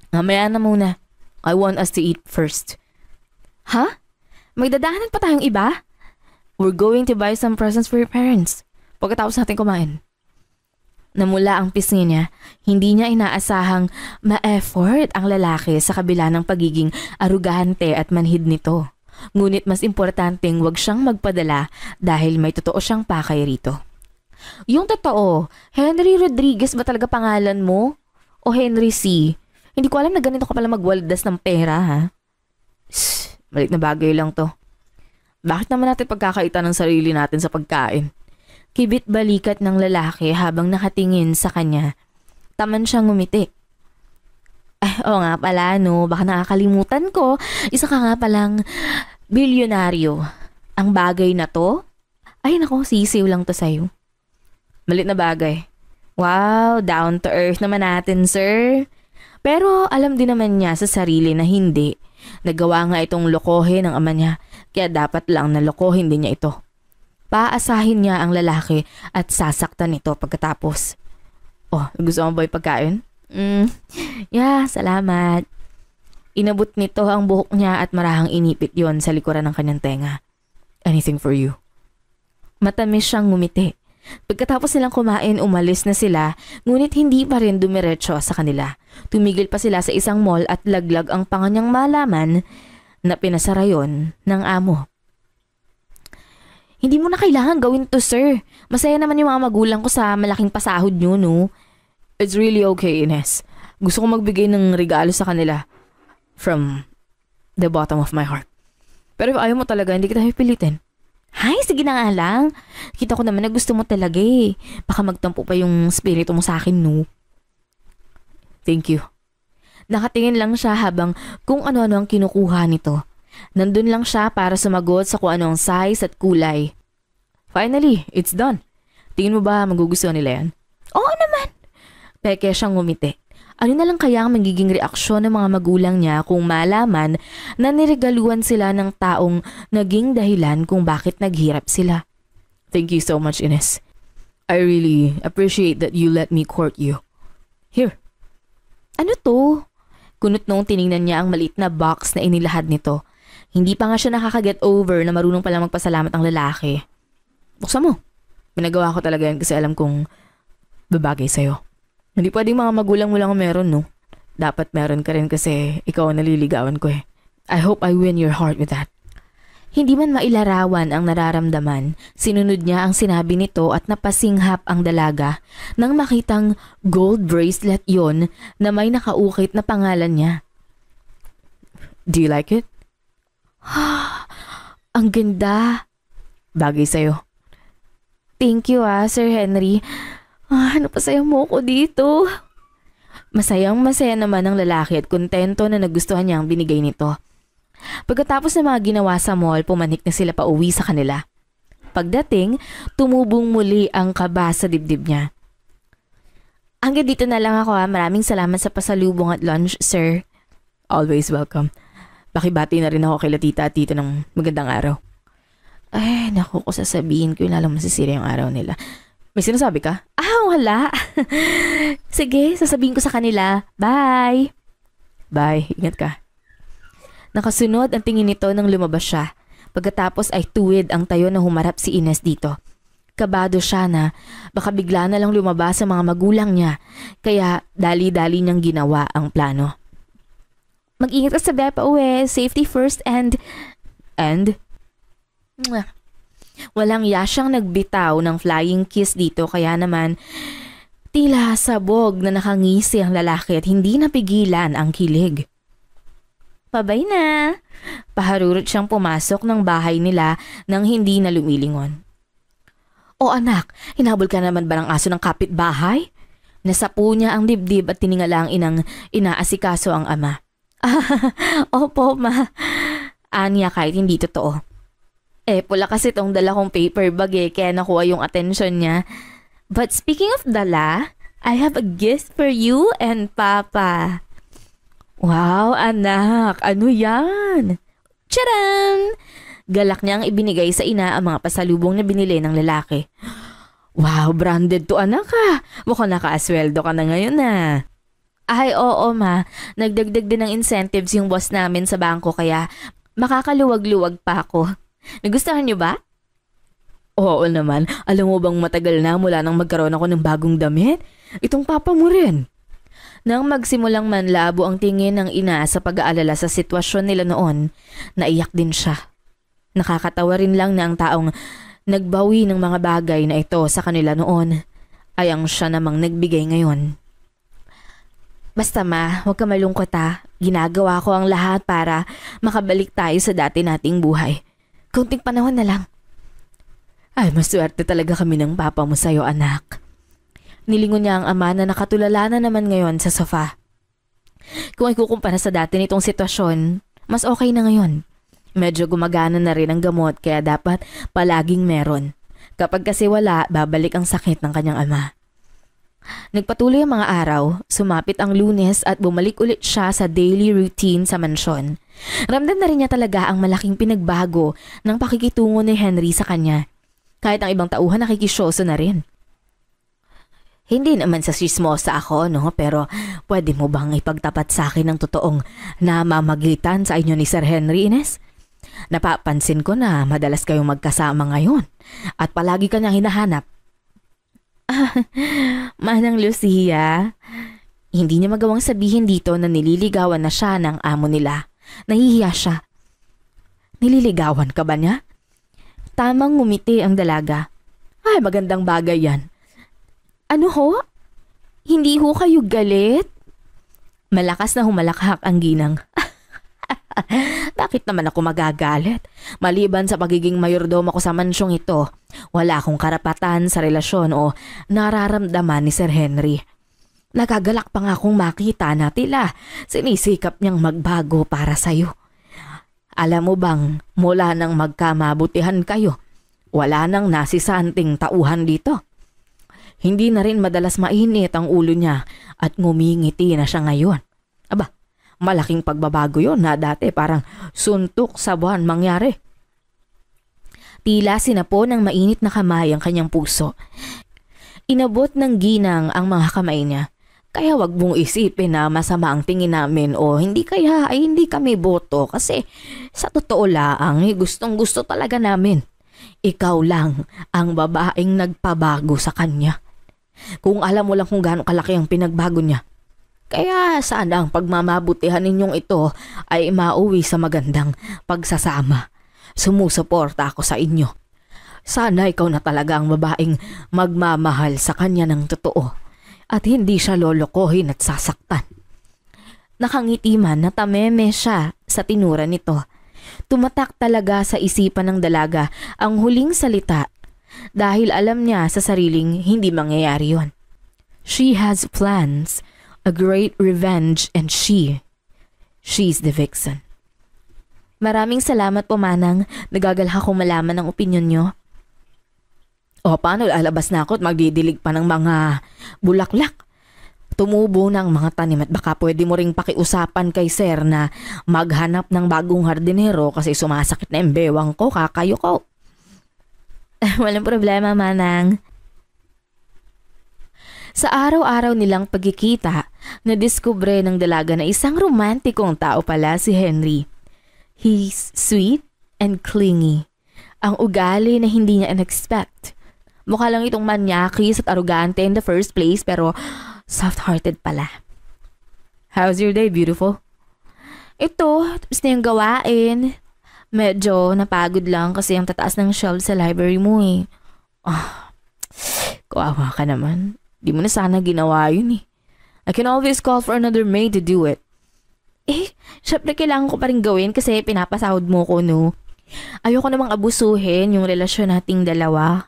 Mamaya na muna. I want us to eat first. Ha? May dadahanan pa tayong iba? We're going to buy some presents for your parents. Pagkatapos natin kumain. Namula ang pisngi niya, hindi niya inaasahang ma-effort ang lalaki sa kabila ng pagiging arugante at manhid nito. Ngunit mas importanteng wag siyang magpadala dahil may totoo siyang pakay rito. Yung totoo, Henry Rodriguez ba talaga pangalan mo? O Henry C? Hindi ko alam na ganito ka pala magwaldas ng pera ha? Maliit na bagay lang to. Bakit naman natin pagkakaitan ng sarili natin sa pagkain? Kibit balikat ng lalaki habang nakatingin sa kanya. Taman siyang ngumiti. Oo nga pala no, baka nakakalimutan ko. Isa ka nga palang bilyonaryo. Ang bagay na to? Ay nako, sisiw lang to sa'yo. Malit na bagay. Wow, down to earth naman natin sir. Pero alam din naman niya sa sarili na hindi. Nagawa nga itong lokohin ng ama niya. Kaya dapat lang na lokohin din niya ito. Paasahin niya ang lalaki at sasaktan ito pagkatapos. Oh, gusto mo ba yung pagkain? Yeah, salamat. Inabot nito ang buhok niya at marahang inipit yon sa likuran ng kanyang tenga. Anything for you. Matamis siyang ngumiti. Pagkatapos nilang kumain, umalis na sila, ngunit hindi pa rin dumiretso sa kanila. Tumigil pa sila sa isang mall at laglag ang panganyang malaman na pinasara yon ng amo. Hindi mo na kailangan gawin to, sir. Masaya naman yung mga magulang ko sa malaking pasahod nyo, no? It's really okay, Ines. Gusto ko magbigay ng regalo sa kanila. From the bottom of my heart. Pero if ayaw mo talaga, hindi kita pipilitin. Hay, sige na nga lang. Kita ko naman na gusto mo talaga eh. Baka magtampo pa yung spirito mo sa akin, no? Thank you. Nakatingin lang siya habang kung ano-ano ang kinukuha nito. Nandun lang siya para sumagot sa kung ano ang size at kulay. Finally, it's done. Tingin mo ba magugustuhan nila yan? Oo naman. Peke siyang ngumiti. Ano na lang kaya ang magiging reaksyon ng mga magulang niya kung malaman na niregaluhan sila ng taong naging dahilan kung bakit naghirap sila? Thank you so much, Ines. I really appreciate that you let me court you. Here. Ano to? Kunot noong tiningnan niya ang maliit na box na inilahad nito. Hindi pa nga siya nakaka-get over na marunong pala magpasalamat ang lalaki. Buksan mo. Pinagawa ko talaga yan kasi alam kong babagay sa'yo. Hindi pwedeng mga magulang mo lang meron, no? Dapat meron ka rin kasi ikaw ang naliligawan ko eh. I hope I win your heart with that. Hindi man mailarawan ang nararamdaman, sinunod niya ang sinabi nito at napasinghap ang dalaga nang makitang gold bracelet yon na may nakaukit na pangalan niya. Do you like it? Ang ganda. Bagay sa'yo. Thank you Sir Henry. Napasaya mo ko dito. Masayang-masaya naman ang lalaki at kontento na nagustuhan niya ang binigay nito. Pagkatapos ng mga ginawa sa mall, pumanik na sila pa uwi sa kanila. Pagdating, tumubong muli ang kaba sa dibdib niya. Hanggang dito na lang ako Maraming salamat sa pasalubong at lunch, sir. Always welcome. Pakibati na rin ako kay tita at tito ng magandang araw. Ay, naku, kung sasabihin ko, lalo masisira yung araw nila. May sinasabi ka? Wala. Sige, sasabihin ko sa kanila. Bye. Bye, ingat ka. Nakasunod ang tingin nito nang lumabas siya. Pagkatapos ay tuwid ang tayo na humarap si Ines dito. Kabado siya na baka bigla na lang lumabas sa mga magulang niya. Kaya dali-dali niyang ginawa ang plano. Mag-ingat ka sa biyahe pa uwi. Safety first and... Walang yasyang nagbitaw ng flying kiss dito kaya naman tila sabog na nakangisi ang lalaki at hindi napigilan ang kilig. Pabay na. Paharurot siyang pumasok ng bahay nila nang hindi na lumilingon. O anak, hinabol ka naman ba ng aso ng kapitbahay? Nasapu niya ang dibdib at tiningala ang inang inaasikaso ang ama. Opo ma. Anya kahit hindi totoo. Pula kasi tong dala kong paper bag kaya nakuha yung atensyon niya. But speaking of dala, I have a gift for you and Papa. Wow, anak! Ano yan? Tcharam! Galak niyang ibinigay sa ina ang mga pasalubong na binili ng lalaki. Wow, branded to anak ha! Mukhang nakaasweldo ka na ngayon na. Ay, oo ma. Nagdagdag din ng incentives yung boss namin sa bangko kaya makakaluwag-luwag pa ako. Nagustuhan niyo ba? Oo naman. Alam mo bang matagal na mula nang magkaroon ako ng bagong damit? Itong papa mo rin. Nang magsimulang manlabo ang tingin ng ina sa pag-aalala sa sitwasyon nila noon, naiyak din siya. Nakakatawa rin lang na ang taong nagbawi ng mga bagay na ito sa kanila noon ay ang siya namang nagbigay ngayon. Basta ma, huwag ka malungkot ha. Ginagawa ko ang lahat para makabalik tayo sa dati nating buhay. Kaunting panahon na lang. Ay, maswerte talaga kami ng papa mo sa'yo, anak. Nilingon niya ang ama na nakatulala na naman ngayon sa sofa. Kung ikukumpara sa dati nitong sitwasyon, mas okay na ngayon. Medyo gumagana na rin ang gamot kaya dapat palaging meron. Kapag kasi wala, babalik ang sakit ng kanyang ama. Nagpatuloy ang mga araw, sumapit ang Lunes at bumalik ulit siya sa daily routine sa mansyon. Ramdam na rin niya talaga ang malaking pinagbago ng pakikitungo ni Henry sa kanya. Kahit ang ibang tauhan nakikisyoso na rin. Hindi naman sa sismosa ako, no? Pero pwede mo bang ipagtapat sa akin ng totoong namamagitan sa inyo ni Sir Henry, Ines? Napapansin ko na madalas kayong magkasama ngayon at palagi ka niyang hinahanap. Manang Lucia, hindi niya magawang sabihin dito na nililigawan na siya ng amo nila. Nahihiya siya. Nililigawan ka ba niya? Tamang ngumiti ang dalaga. Ay, magandang bagay yan. Ano ho? Hindi ho kayo galit? Malakas na humalakhak ang ginang. Bakit naman ako magagalit? Maliban sa pagiging mayordomo ko sa mansyong ito, wala akong karapatan sa relasyon o nararamdaman ni Sir Henry. Nagagalak pa nga akong makita na tila sinisikap niyang magbago para sa'yo. Alam mo bang mula nang magkamabutihan kayo, wala nang nasisanting tauhan dito. Hindi na rin madalas mainit ang ulo niya at ngumingiti na siya ngayon. Aba, malaking pagbabago yon na dati parang suntok sa buwan mangyari. Tila sinapo ng mainit na kamay ang kanyang puso. Inabot ng ginang ang mga kamay niya. Kaya wag mong isipin na masama ang tingin namin o hindi kaya ay hindi kami boto kasi sa totoo lang gustong gusto talaga namin. Ikaw lang ang babaeng nagpabago sa kanya. Kung alam mo lang kung gaano kalaki ang pinagbago niya. Kaya sana ang pagmamabutihan ninyong ito ay mauwi sa magandang pagsasama. Sumusuporta ako sa inyo. Sana ikaw na talaga ang babaeng magmamahal sa kanya ng totoo at hindi siya lolokohin at sasaktan. Nakangiti man na tameme siya sa tinura nito. Tumatak talaga sa isipan ng dalaga ang huling salita dahil alam niya sa sariling hindi mangyayari yon. She has plans, a great revenge, and she's the vixen. Maraming salamat po, Manang. Nagagalha kong malaman ang opinyon niyo. O paano, lalabas na ako at magdidilig pa ng mga bulaklak. Tumubo ng mga tanim at baka pwede mo ring pakiusapan kay sir na maghanap ng bagong hardinero kasi sumasakit na yung bewang ko, kakayo ko. Walang problema, Manang. Sa araw-araw nilang pagkikita, nadiskubre ng dalaga na isang romantikong tao pala si Henry. He's sweet and clingy. Ang ugali na hindi niya in-expect. Mukha lang itong manyakis at arugante in the first place pero soft-hearted pala. How's your day, beautiful? Ito, tapos na yung gawain. Medyo napagod lang kasi ang tataas ng shelf sa library mo eh. Kawawa ka naman. Di mo na sana ginawa yun eh. I can always call for another maid to do it. Syempre kailangan ko pa rin gawin kasi pinapasahod mo ko, no? Ayoko namang abusuhin yung relasyon nating dalawa.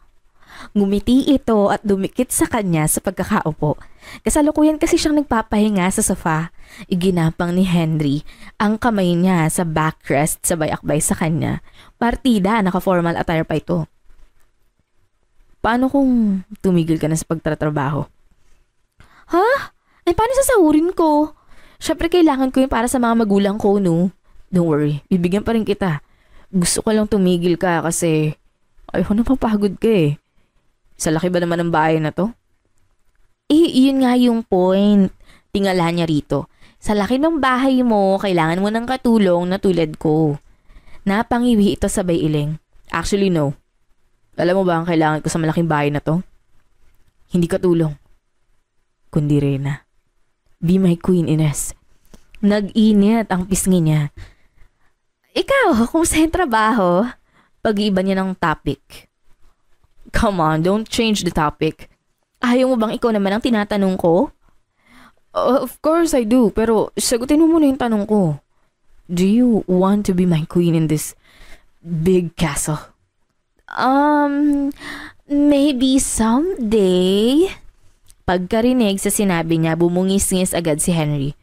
Ngumiti ito at dumikit sa kanya sa pagkakaupo. Kasalukuyan kasi siyang nagpapahinga sa sofa. Iginapang ni Henry ang kamay niya sa backrest sabay akbay sa kanya. Partida, naka-formal attire pa ito. Paano kung tumigil ka na sa pagtatrabaho? Ha? Paano sasahurin ko? Syempre kailangan ko yun para sa mga magulang ko, no? Don't worry, bibigyan pa rin kita. Gusto ko lang tumigil ka kasi ayoko na papagod ka eh. Sa laki ba naman ng bahay na to? Yun nga yung point. Tingala niya rito. Sa laki ng bahay mo, kailangan mo ng katulong na tulad ko. Napangiwi ito sabay iling. Actually, no. Alam mo ba ang kailangan ko sa malaking bahay na to? Hindi katulong, kundi Reyna. Be my queen, Ines. Nag-init ang pisngi niya. Ikaw, kung saan trabaho? Pag-iiba niya ng topic. Come on, don't change the topic. Ayaw mo bang ikaw naman ang tinatanong ko? Of course I do, pero sagutin mo muna yung tanong ko. Do you want to be my queen in this big castle? Maybe someday. Pagkarinig sa sinabi niya, bumungis-ngis agad si Henry.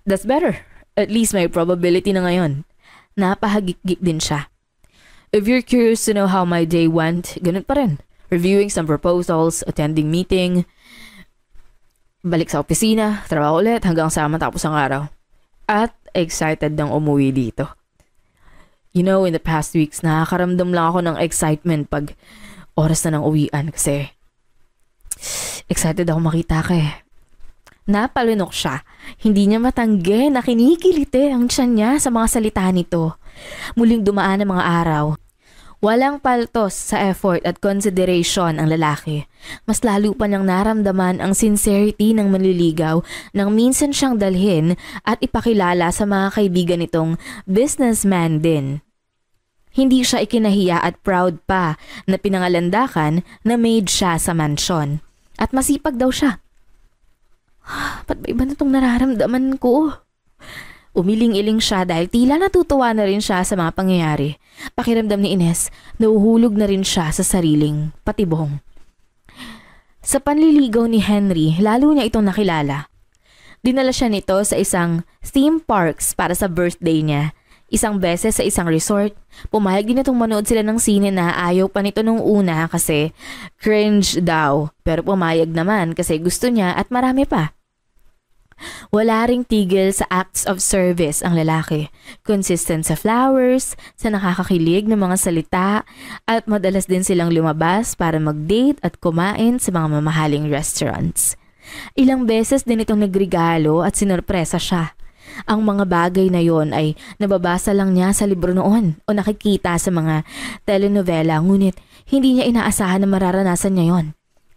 That's better. At least may probability na ngayon. Napahagik-gik din siya. If you're curious to know how my day went, ganun pa rin. Reviewing some proposals, attending meeting, balik sa opisina, trabaho ulit hanggang sa matapos ang araw. At excited nang umuwi dito. You know, in the past weeks, nakakaramdam lang ako ng excitement pag oras na ng uwian kasi excited ako makita ka eh. Napalunok siya. Hindi niya matanggi na kinikiliti ang tiyan niya sa mga salita nito. Muling dumaan ang mga araw. Walang paltos sa effort at consideration ang lalaki. Mas lalo pa niyang naramdaman ang sincerity ng manliligaw nang minsan siyang dalhin at ipakilala sa mga kaibigan nitong businessman din. Hindi siya ikinahiya at proud pa na pinangalandakan na maid siya sa mansyon. At masipag daw siya. Ba't ba iba na itong nararamdaman ko? Umiling-iling siya dahil tila natutuwa na rin siya sa mga pangyayari. Pakiramdam ni Ines, nauhulog na rin siya sa sariling patibong. Sa panliligaw ni Henry, lalo niya itong nakilala. Dinala siya nito sa isang theme parks para sa birthday niya. Isang beses sa isang resort, pumayag din itong manood sila ng sine na ayaw pa nito nung una kasi cringe daw. Pero pumayag naman kasi gusto niya at marami pa. Wala ring tigil sa acts of service ang lalaki. Consistent sa flowers, sa nakakakilig na mga salita, at madalas din silang lumabas para mag-date at kumain sa mga mamahaling restaurants. Ilang beses din itong nagregalo at sinorpresa siya. Ang mga bagay na yon ay nababasa lang niya sa libro noon o nakikita sa mga telenovela, ngunit hindi niya inaasahan na mararanasan niya yon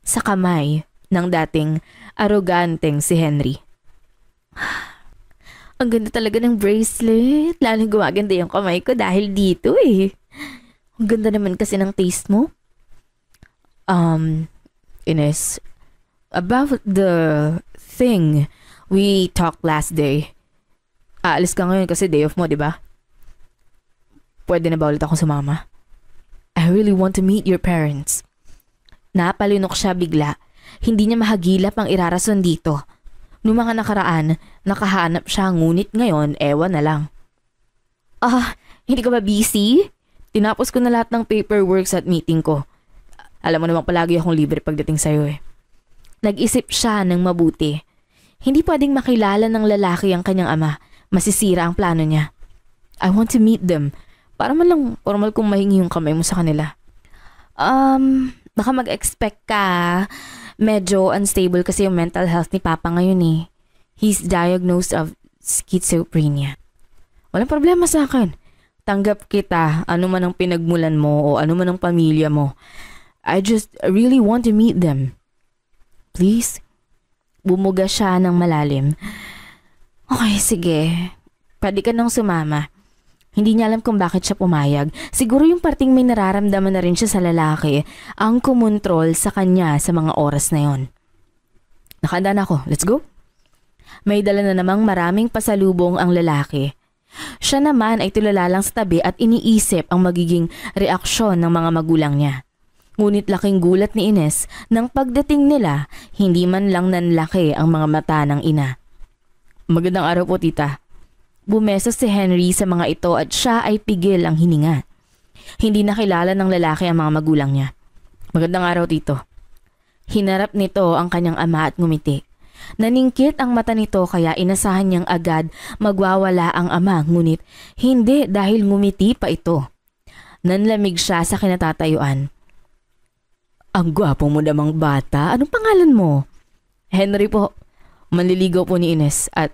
sa kamay ng dating aroganteng si Henry. Ang ganda talaga ng bracelet. Lalong gumaganda yung kamay ko dahil dito eh. Ang ganda naman kasi ng taste mo. Ines, about the thing we talked last day. Aalis ka ngayon kasi day off mo, di ba? Pwede na ba ulit akong sumama? I really want to meet your parents. Napalunok siya bigla. Hindi niya mahagilap ang irarason dito. Noong mga nakaraan, nakahanap siya ngunit ngayon, ewan na lang. Hindi ka ba busy? Tinapos ko na lahat ng paperworks at meeting ko. Alam mo naman palagi akong libre pagdating sa'yo eh. Nag-isip siya ng mabuti. Hindi pwedeng makilala ng lalaki ang kanyang ama. Masisira ang plano niya. I want to meet them. Para man lang formal kong mahingi yung kamay mo sa kanila. Baka mag-expect ka. Medyo unstable kasi yung mental health ni Papa ngayon eh. He's diagnosed of schizophrenia. Walang problema sa akin. Tanggap kita, ano man ang pinagmulan mo o ano man ang pamilya mo. I just really want to meet them. Please? Bumuga siya ng malalim. Okay, sige. Pwede ka nang sumama. Hindi niya alam kung bakit siya pumayag. Siguro yung parting may nararamdaman na rin siya sa lalaki ang kumontrol sa kanya sa mga oras na yon. Nakahanda na ako. Let's go? May dala na namang maraming pasalubong ang lalaki. Siya naman ay tulala lang sa tabi at iniisip ang magiging reaksyon ng mga magulang niya. Ngunit laking gulat ni Ines nang pagdating nila, hindi man lang nanlaki ang mga mata ng ina. Magandang araw po, tita. Bumesa si Henry sa mga ito at siya ay pigil ang hininga. Hindi nakilala ng lalaki ang mga magulang niya. Magandang araw, tito. Hinarap nito ang kanyang ama at ngumiti. Naningkit ang mata nito kaya inasahan niyang agad magwawala ang ama ngunit hindi dahil ngumiti pa ito. Nanlamig siya sa kinatatayuan. Ang gwapo mo namang bata. Anong pangalan mo? Henry po. Manliligaw po ni Ines at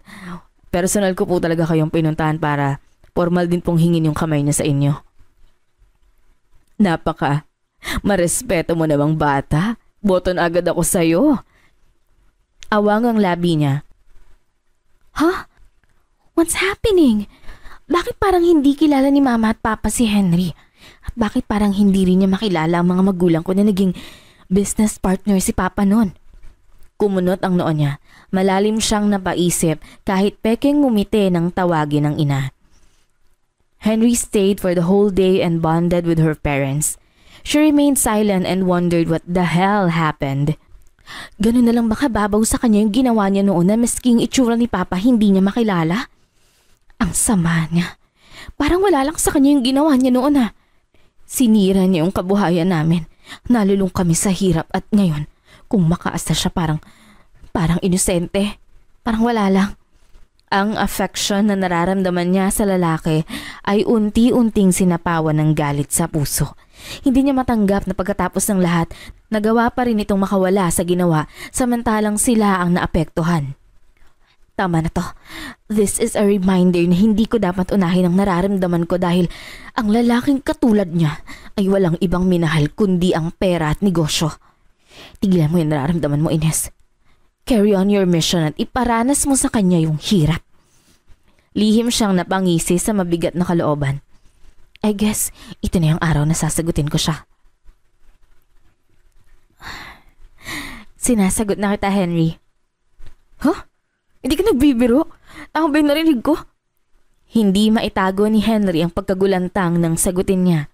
personal ko po talaga kayong pinuntahan para formal din pong hingin yung kamay niya sa inyo. Marespeto mo namang bata. Boton agad ako sa'yo. Awang ang labi niya. What's happening? Bakit parang hindi kilala ni Mama at Papa si Henry? At bakit parang hindi rin niya makilala ang mga magulang ko na naging business partner si Papa noon? Kumunot ang noo niya. Malalim siyang napaisip kahit pekeng ngumiti ng tawagin ng ina. Henry stayed for the whole day and bonded with her parents. She remained silent and wondered what the hell happened. Ganun na lang baka babaw sa kanya yung ginawa niya noon na masking itsura ni Papa hindi niya makilala? Ang sama niya. Parang wala lang sa kanya yung ginawa niya noon ha. Sinira niya yung kabuhayan namin. Nalulung kami sa hirap at ngayon, kung makaasta siya parang inosente. Parang wala lang. Ang affection na nararamdaman niya sa lalaki ay unti-unting sinapawan ng galit sa puso. Hindi niya matanggap na pagkatapos ng lahat, nagawa pa rin itong makawala sa ginawa samantalang sila ang naapektuhan. Tama na to. This is a reminder na hindi ko dapat unahin ang nararamdaman ko dahil ang lalaking katulad niya ay walang ibang minahal kundi ang pera at negosyo. Tigilan mo yung nararamdaman mo, Ines. Carry on your mission at iparanas mo sa kanya yung hirap. Lihim siyang napangisi sa mabigat na kalooban. I guess, ito na yung araw na sasagutin ko siya. Sinasagot na kita, Henry. Hindi ka nagbibiro? Tama ba yung narinig ko? Hindi maitago ni Henry ang pagkagulantang ng sagutin niya.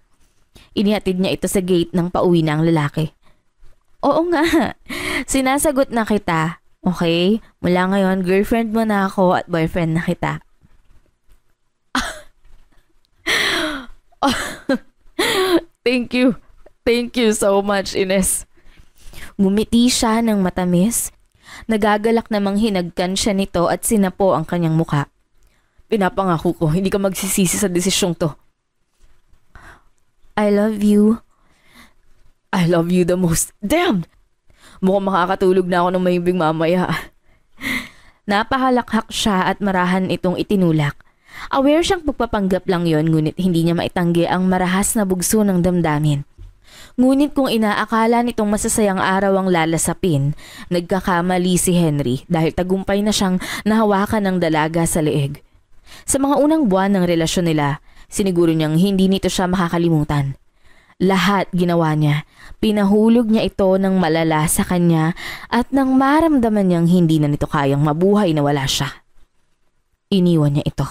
Inihatid niya ito sa gate ng pauwi na ang lalaki. Oo nga, sinasagot na kita. Okay? Mula ngayon, girlfriend mo na ako at boyfriend na kita. Thank you. Thank you so much, Ines. Ngumiti siya ng matamis. Nagagalak namang hinagkan siya nito at sinapo ang kanyang muka. Pinapangako ko, hindi ka magsisisi sa desisyong to. I love you. I love you the most. Damn! Mukhang makakatulog na ako ng mahimbing mamaya. Napahalakhak siya at marahan itong itinulak. Aware siyang pagpapanggap lang yon ngunit hindi niya maitanggi ang marahas na bugso ng damdamin. Ngunit kung inaakala nitong masasayang araw ang lalasapin, nagkakamali si Henry dahil tagumpay na siyang nahawakan ng dalaga sa leeg. Sa mga unang buwan ng relasyon nila, siniguro niyang hindi nito siya makakalimutan. Lahat ginawa niya. Pinahulog niya ito ng malala sa kanya at nang maramdaman niyang hindi na nito kayang mabuhay na wala siya, iniwan niya ito.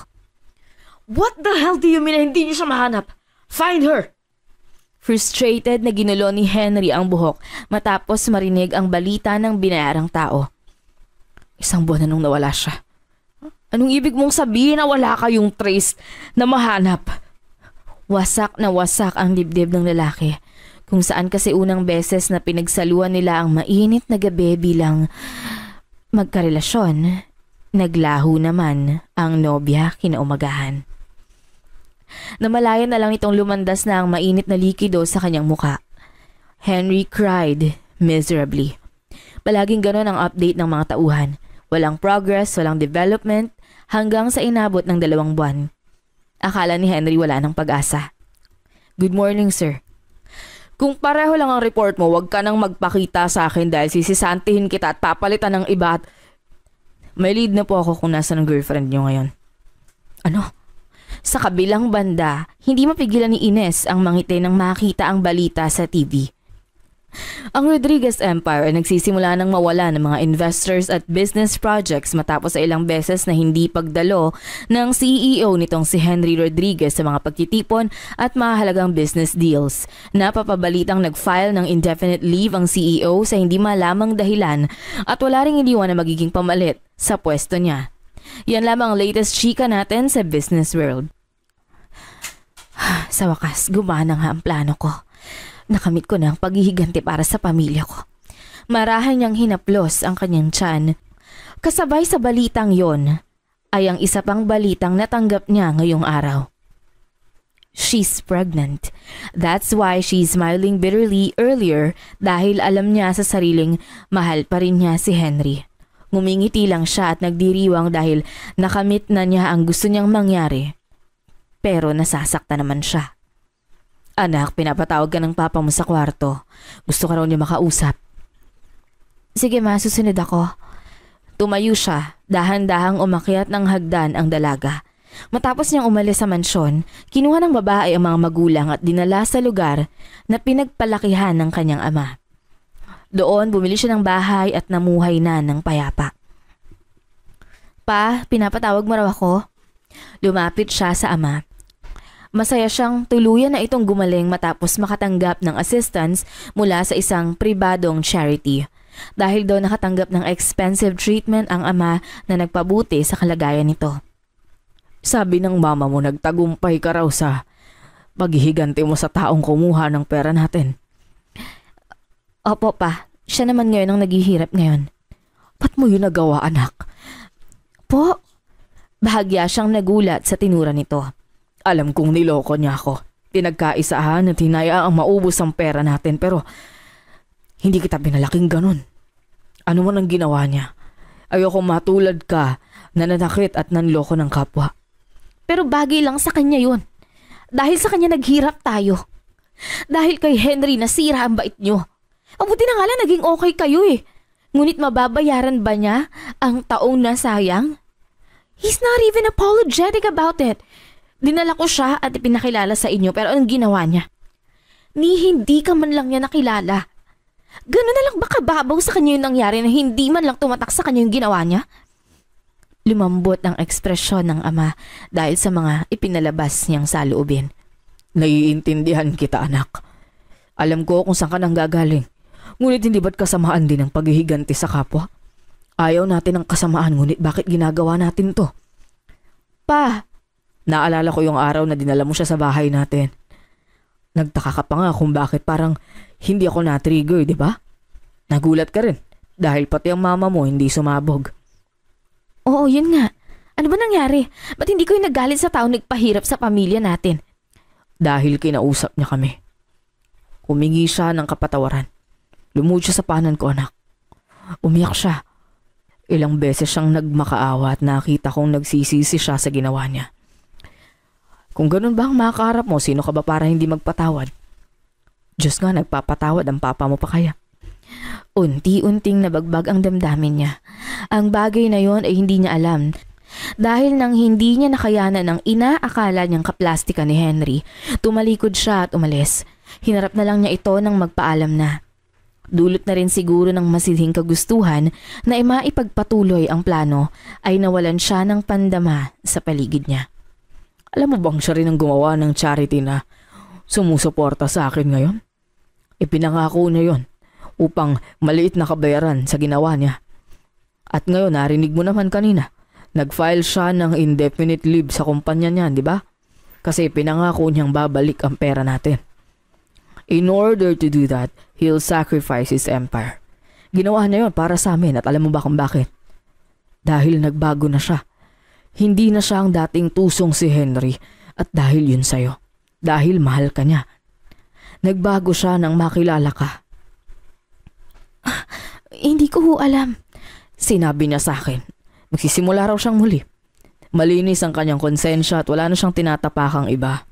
What the hell do you mean na hindi niyo siya mahanap? Find her! Frustrated na ginulo ni Henry ang buhok matapos marinig ang balita ng binayarang tao. 1 buwan na nung nawala siya. Anong ibig mong sabihin na wala kayong trace na mahanap? Wasak na wasak ang dibdib ng lalaki, kung saan kasi unang beses na pinagsaluan nila ang mainit na gabi bilang magkarelasyon, naglaho naman ang nobya kinaumagahan. Namalayan na lang itong lumandas na ang mainit na likido sa kanyang muka. Henry cried miserably. Palaging ganon ang update ng mga tauhan. Walang progress, walang development, hanggang sa inabot ng 2 buwan. Akala ni Henry wala ng pag-asa. Good morning, sir. Kung pareho lang ang report mo, wag ka nang magpakita sa akin dahil sisisantihin kita at papalitan ng iba at... May lead na po ako kung nasa ng girlfriend niyo ngayon. Ano? Sa kabilang banda, hindi mapigilan ni Ines ang mangiti nang makita ang balita sa TV. Ang Rodriguez Empire ay nagsisimula ng mawala ng mga investors at business projects matapos sa ilang beses na hindi pagdalo ng CEO nitong si Henry Rodriguez sa mga pagtitipon at mahalagang business deals. Napapabalitang nag-file ng indefinite leave ang CEO sa hindi malamang dahilan at wala ring iniwan na magiging pamalit sa pwesto niya. Yan lamang ang latest chika natin sa business world. Sa wakas, gumana nga ang plano ko. Nakamit ko na ang paghihiganti para sa pamilya ko. Marahan niyang hinaplos ang kanyang tiyan. Kasabay sa balitang yon ay ang isa pang balitang natanggap niya ngayong araw. She's pregnant. That's why she's smiling bitterly earlier dahil alam niya sa sariling mahal pa rin niya si Henry. Ngumingiti lang siya at nagdiriwang dahil nakamit na niya ang gusto niyang mangyari. Pero nasasakta naman siya. Anak, pinapatawag ka ng papa mo sa kwarto. Gusto ka raw niya makausap. Sige ma, susunod ako. Tumayo siya, dahan-dahang umakyat ng hagdan ang dalaga. Matapos niyang umalis sa mansyon, kinuha ng babae ang mga magulang at dinala sa lugar na pinagpalakihan ng kanyang ama. Doon, bumili siya ng bahay at namuhay na ng payapa. Pa, pinapatawag mo raw ako? Lumapit siya sa ama. Masaya siyang tuluyan na itong gumaling matapos makatanggap ng assistance mula sa isang pribadong charity. Dahil daw nakatanggap ng expensive treatment ang ama na nagpabuti sa kalagayan nito. Sabi ng mama mo nagtagumpay ka raw sa paghihiganti mo sa taong kumuha ng pera natin. Opo pa, siya naman ngayon ang naghihirap ngayon. Ba't mo yun nagawa anak? Po, bahagya siyang nagulat sa tinura nito. Alam kong niloko niya ako. Pinagkaisahan at hinaya ang maubos ang pera natin pero hindi kita pinalaking ganun. Ano man ang ginawa niya? Ayoko matulad ka na nanakit at nanloko ng kapwa. Pero bagay lang sa kanya yun. Dahil sa kanya naghirap tayo. Dahil kay Henry nasira ang bait niyo. Mabuti na nga lang naging okay kayo eh. Ngunit mababayaran ba niya ang taong nasayang? He's not even apologetic about it. Dinala ko siya at ipinakilala sa inyo pero anong ginawa niya? Ni hindi ka man lang niya nakilala. Gano'n na lang ba kababaw sa kanya yung nangyari na hindi man lang tumatak sa kanya yung ginawa niya? Lumambot ang ekspresyon ng ama dahil sa mga ipinalabas niyang saloobin. Naiintindihan kita anak. Alam ko kung saan ka nang gagaling. Ngunit hindi ba't kasamaan din ang paghihiganti sa kapwa? Ayaw natin ang kasamaan ngunit bakit ginagawa natin to? Pa! Naalala ko yung araw na dinala mo siya sa bahay natin. Nagtaka ka pa nga kung bakit parang hindi ako na-trigger, di ba? Nagulat ka rin dahil pati ang mama mo hindi sumabog. Oo, yun nga. Ano ba nangyari? Ba't hindi ko yung nagalit sa taong nagpahirap sa pamilya natin? Dahil kinausap niya kami. Humingi siya ng kapatawaran. Lumuhod siya sa panan ko, anak. Umiyak siya. Ilang beses siyang nagmakaawa at nakita kong nagsisisi siya sa ginawa niya. Kung ganun ba ang makaharap mo, sino ka ba para hindi magpatawad? Diyos nga, nagpapatawad ang papa mo pa kaya. Unti-unting nabagbag ang damdamin niya. Ang bagay na yon ay hindi niya alam Dahil nang hindi niya nakayanan ang inaakala niyang kaplastika ni Henry, tumalikod siya at umalis. Hinarap na lang niya ito nang magpaalam na. Dulot na rin siguro ng masidhing kagustuhan na maipagpatuloy ang plano ay nawalan siya ng pandama sa paligid niya. Alam mo bang siya rin ang gumawa ng charity na sumusuporta sa akin ngayon? Ipinangako niya yon upang maliit na kabayaran sa ginawa niya. At ngayon narinig mo naman kanina, nag-file siya ng indefinite leave sa kumpanya niya, di ba? Kasi pinangako niyang babalik ang pera natin. In order to do that, he'll sacrifice his empire. Ginawa niya yon para sa amin at alam mo ba kung bakit? Dahil nagbago na siya. Hindi na siya ang dating tusong si Henry at dahil yun sa'yo. Dahil mahal ka niya. Nagbago siya nang makilala ka. Hindi ko ho alam. Sinabi niya sa akin. Magsisimula raw siyang muli. Malinis ang kanyang konsensya at wala na siyang tinatapakang iba.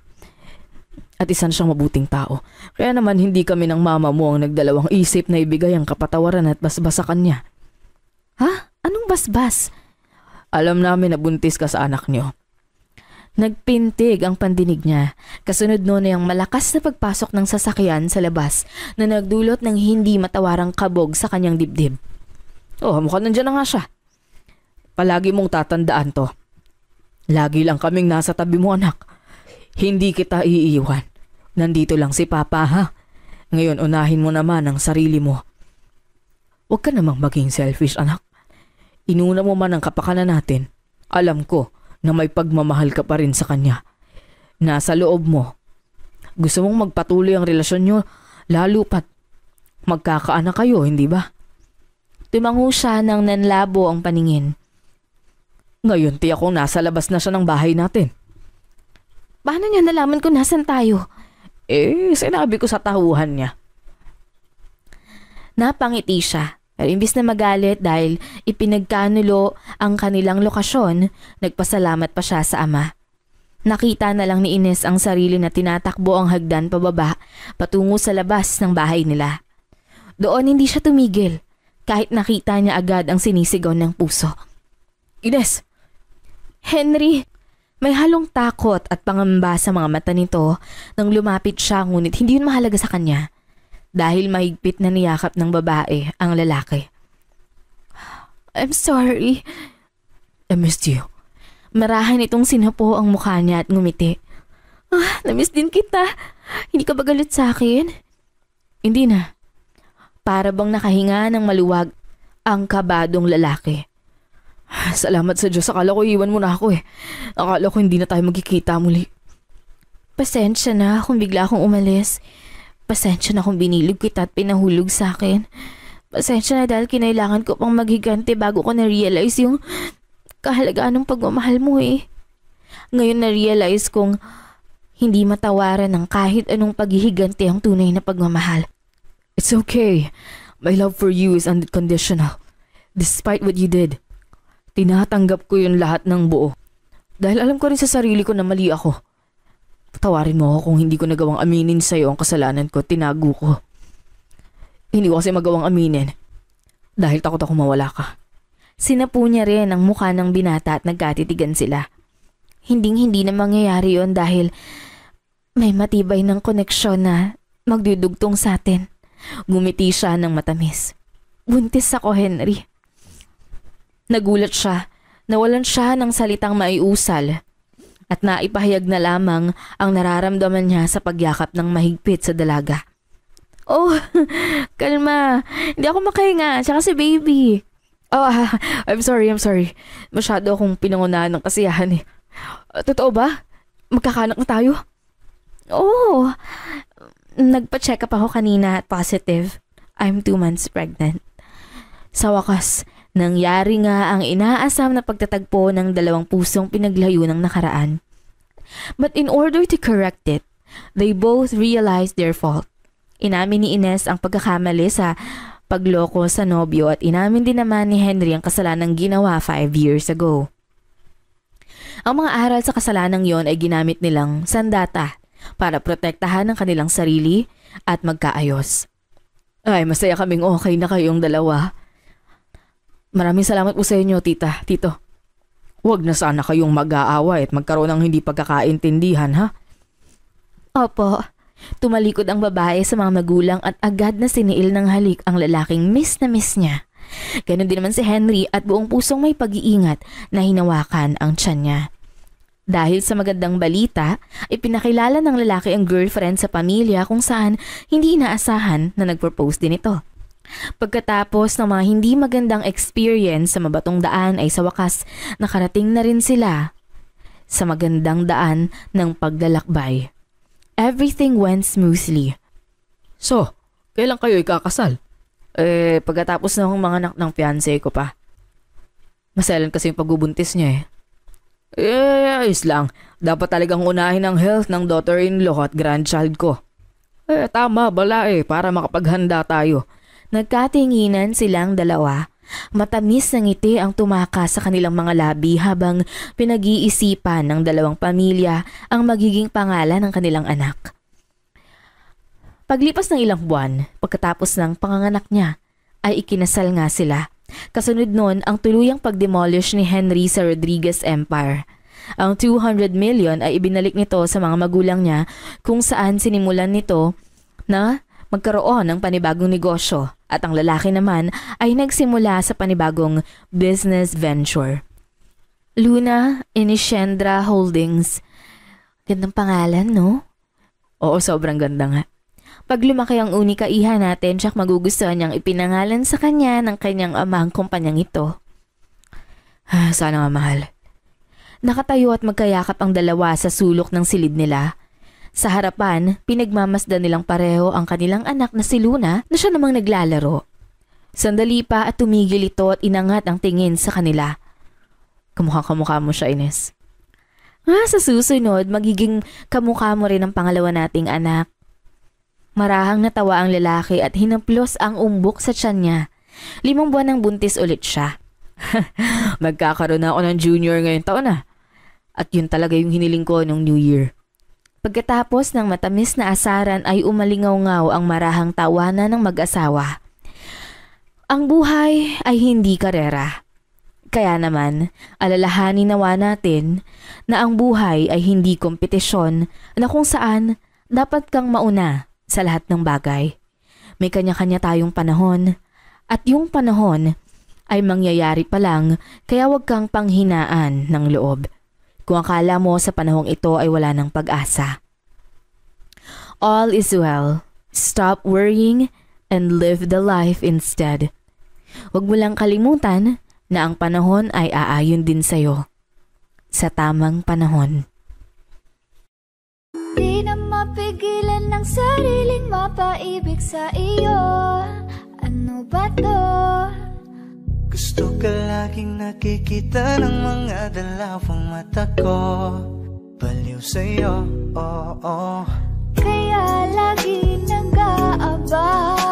At isa na siyang mabuting tao. Kaya naman hindi kami ng mama mo ang nagdalawang isip na ibigay ang kapatawaran at basbas sa kanya. Ha? Anong basbas? Alam namin na buntis ka sa anak niyo. Nagpintig ang pandinig niya. Kasunod noon ay ang malakas na pagpasok ng sasakyan sa labas na nagdulot ng hindi matawarang kabog sa kanyang dibdib. Oh, mukhang nandiyan na nga siya. Palagi mong tatandaan to. Lagi lang kaming nasa tabi mo, anak. Hindi kita iiwan. Nandito lang si Papa, ha? Ngayon unahin mo naman ang sarili mo. Huwag ka namang maging selfish, anak. Inuna mo man ang kapakanan natin. Alam ko na may pagmamahal ka pa rin sa kanya. Nasa loob mo. Gusto mong magpatuloy ang relasyon nyo, lalo pat magkakaanak kayo, hindi ba? Tumango siya nang nanlabo ang paningin. Ngayon tiyak kong nasa labas na siya ng bahay natin. Paano niya nalaman kung nasan tayo? Sinabi ko sa tahuhan niya. Napangiti siya. Pero imbis na magalit dahil ipinagkanulo ang kanilang lokasyon, nagpasalamat pa siya sa ama. Nakita na lang ni Ines ang sarili na tinatakbo ang hagdan pababa patungo sa labas ng bahay nila. Doon hindi siya tumigil kahit nakita niya agad ang sinisigaw ng puso. Ines! Henry! May halong takot at pangamba sa mga mata nito nang lumapit siya ngunit hindi yun mahalaga sa kanya dahil mahigpit na niyakap ng babae ang lalaki. I'm sorry. I missed you. Marahan itong sinapo ang mukha niya at ngumiti. Namiss din kita. Hindi ka ba galit sa akin? Hindi na. Para bang nakahinga ng maluwag ang kabadong lalaki. Salamat sa Diyos. Akala ko iwan mo na ako . Akala ko hindi na tayo magkikita muli. Pasensya na kung bigla akong umalis. Pasensya na kung binilog kita at pinahulog sa akin. Pasensya na dahil kinailangan ko pang maghigante bago ko na-realize yung kahalagaan ng pagmamahal mo . Ngayon na-realize kong hindi matawaran ng kahit anong paghihigante ang tunay na pagmamahal. It's okay. My love for you is unconditional. Despite what you did. Tinatanggap ko yung lahat ng buo. Dahil alam ko rin sa sarili ko na mali ako. Patawarin mo ako kung hindi ko nagawang aminin sa'yo ang kasalanan ko, tinago ko. Hindi ko kasi magawang aminin. Dahil takot ako mawala ka. Sinapu niya rin ang mukha ng binata at nagkatitigan sila. Hinding-hindi na mangyayari yon dahil may matibay ng koneksyon na magdudugtong sa atin. Gumiti siya ng matamis. Buntis ako, Henry. Nagulat siya. Nawalan siya ng salitang maiusal at naipahayag na lamang ang nararamdaman niya sa pagyakap ng mahigpit sa dalaga. Oh, kalma. Hindi ako makahinga. Tsaka si baby. Oh, I'm sorry. Masyado akong pinangunahan ng kasiyahan . Totoo ba? Magkakanak na tayo? Oh, nagpa-check up ako kanina at positive. I'm 2 months pregnant. Sa wakas, nangyari nga ang inaasam na pagtatagpo ng dalawang pusong pinaglayo ng nakaraan. But in order to correct it, they both realized their fault. Inamin ni Ines ang pagkakamali sa pagloko sa nobyo at inamin din naman ni Henry ang kasalanang ginawa 5 years ago. Ang mga aral sa kasalanang yon ay ginamit nilang sandata para protektahan ang kanilang sarili at magkaayos. Ay, masaya kaming okay na kayong dalawa. Maraming salamat po sa inyo, tita, tito. Huwag na sana kayong mag-aaway at magkaroon ng hindi pagkakaintindihan, ha? Opo. Tumalikod ang babae sa mga magulang at agad na siniil ng halik ang lalaking miss na miss niya. Ganon din naman si Henry at buong pusong may pag-iingat na hinawakan ang tiyan niya. Dahil sa magandang balita, ipinakilala ng lalaki ang girlfriend sa pamilya kung saan hindi inaasahan na nag-propose din ito. Pagkatapos ng mga hindi magandang experience sa mabatong daan ay sa wakas nakarating na rin sila sa magandang daan ng paglalakbay. Everything went smoothly. So, kailan kayo ikakasal? Pagkatapos ng mga anak ng fiancé ko pa. Maselan kasi yung pagbubuntis niya ayos lang. Dapat talagang unahin ang health ng daughter-in-law at grandchild ko. Tama bala para makapaghanda tayo. Nagkatinginan silang dalawa. Matamis na ngiti ang tumakas sa kanilang mga labi habang pinag-iisipan ng dalawang pamilya ang magiging pangalan ng kanilang anak. Paglipas ng ilang buwan, pagkatapos ng panganganak niya, ay ikinasal nga sila. Kasunod nun ang tuluyang pag-demolish ni Henry sa Rodriguez Empire. Ang 200 million ay ibinalik nito sa mga magulang niya kung saan sinimulan nito na magkaroon ng panibagong negosyo at ang lalaki naman ay nagsimula sa panibagong business venture. Luna Inishendra Holdings. Gandang pangalan, no? Oo, sobrang ganda nga. Pag lumaki ang unika iha natin, siyak magugustuhan niyang ipinangalan sa kanya ng kanyang amang kumpanyang ito. Sana nga mahal. Nakatayo at magkayakap ang dalawa sa sulok ng silid nila. Sa harapan, pinagmamasdan nilang pareho ang kanilang anak na si Luna na siya namang naglalaro. Sandali pa at tumigil ito at inangat ang tingin sa kanila. Kamukha mo siya, Ines. Sa susunod, magiging kamukha mo rin ang pangalawa nating anak. Marahang natawa ang lalaki at hinaplos ang umbok sa tiyan niya. 5 buwan ng buntis ulit siya. Magkakaroon na ako ng junior ngayong taon na. At yun talaga yung hiniling ko nung New Year. Pagkatapos ng matamis na asaran ay umalingaw-ngaw ang marahang tawanan ng mag-asawa. Ang buhay ay hindi karera. Kaya naman, alalahanin nawa natin na ang buhay ay hindi kompetisyon na kung saan dapat kang mauna sa lahat ng bagay. May kanya-kanya tayong panahon at yung panahon ay mangyayari pa lang kaya huwag kang panghinaan ng loob. Kung akala mo sa panahong ito ay wala ng pag-asa. All is well. Stop worrying and live the life instead. Huwag mo lang kalimutan na ang panahon ay aayon din sa'yo. Sa tamang panahon. Di na mapigilan ng sariling mapaibig sa iyo. Ano ba to? Gusto ka laging nakikita ng mga dalawang mata ko. Baliw sa'yo, oo. Kaya lagi nag-aabang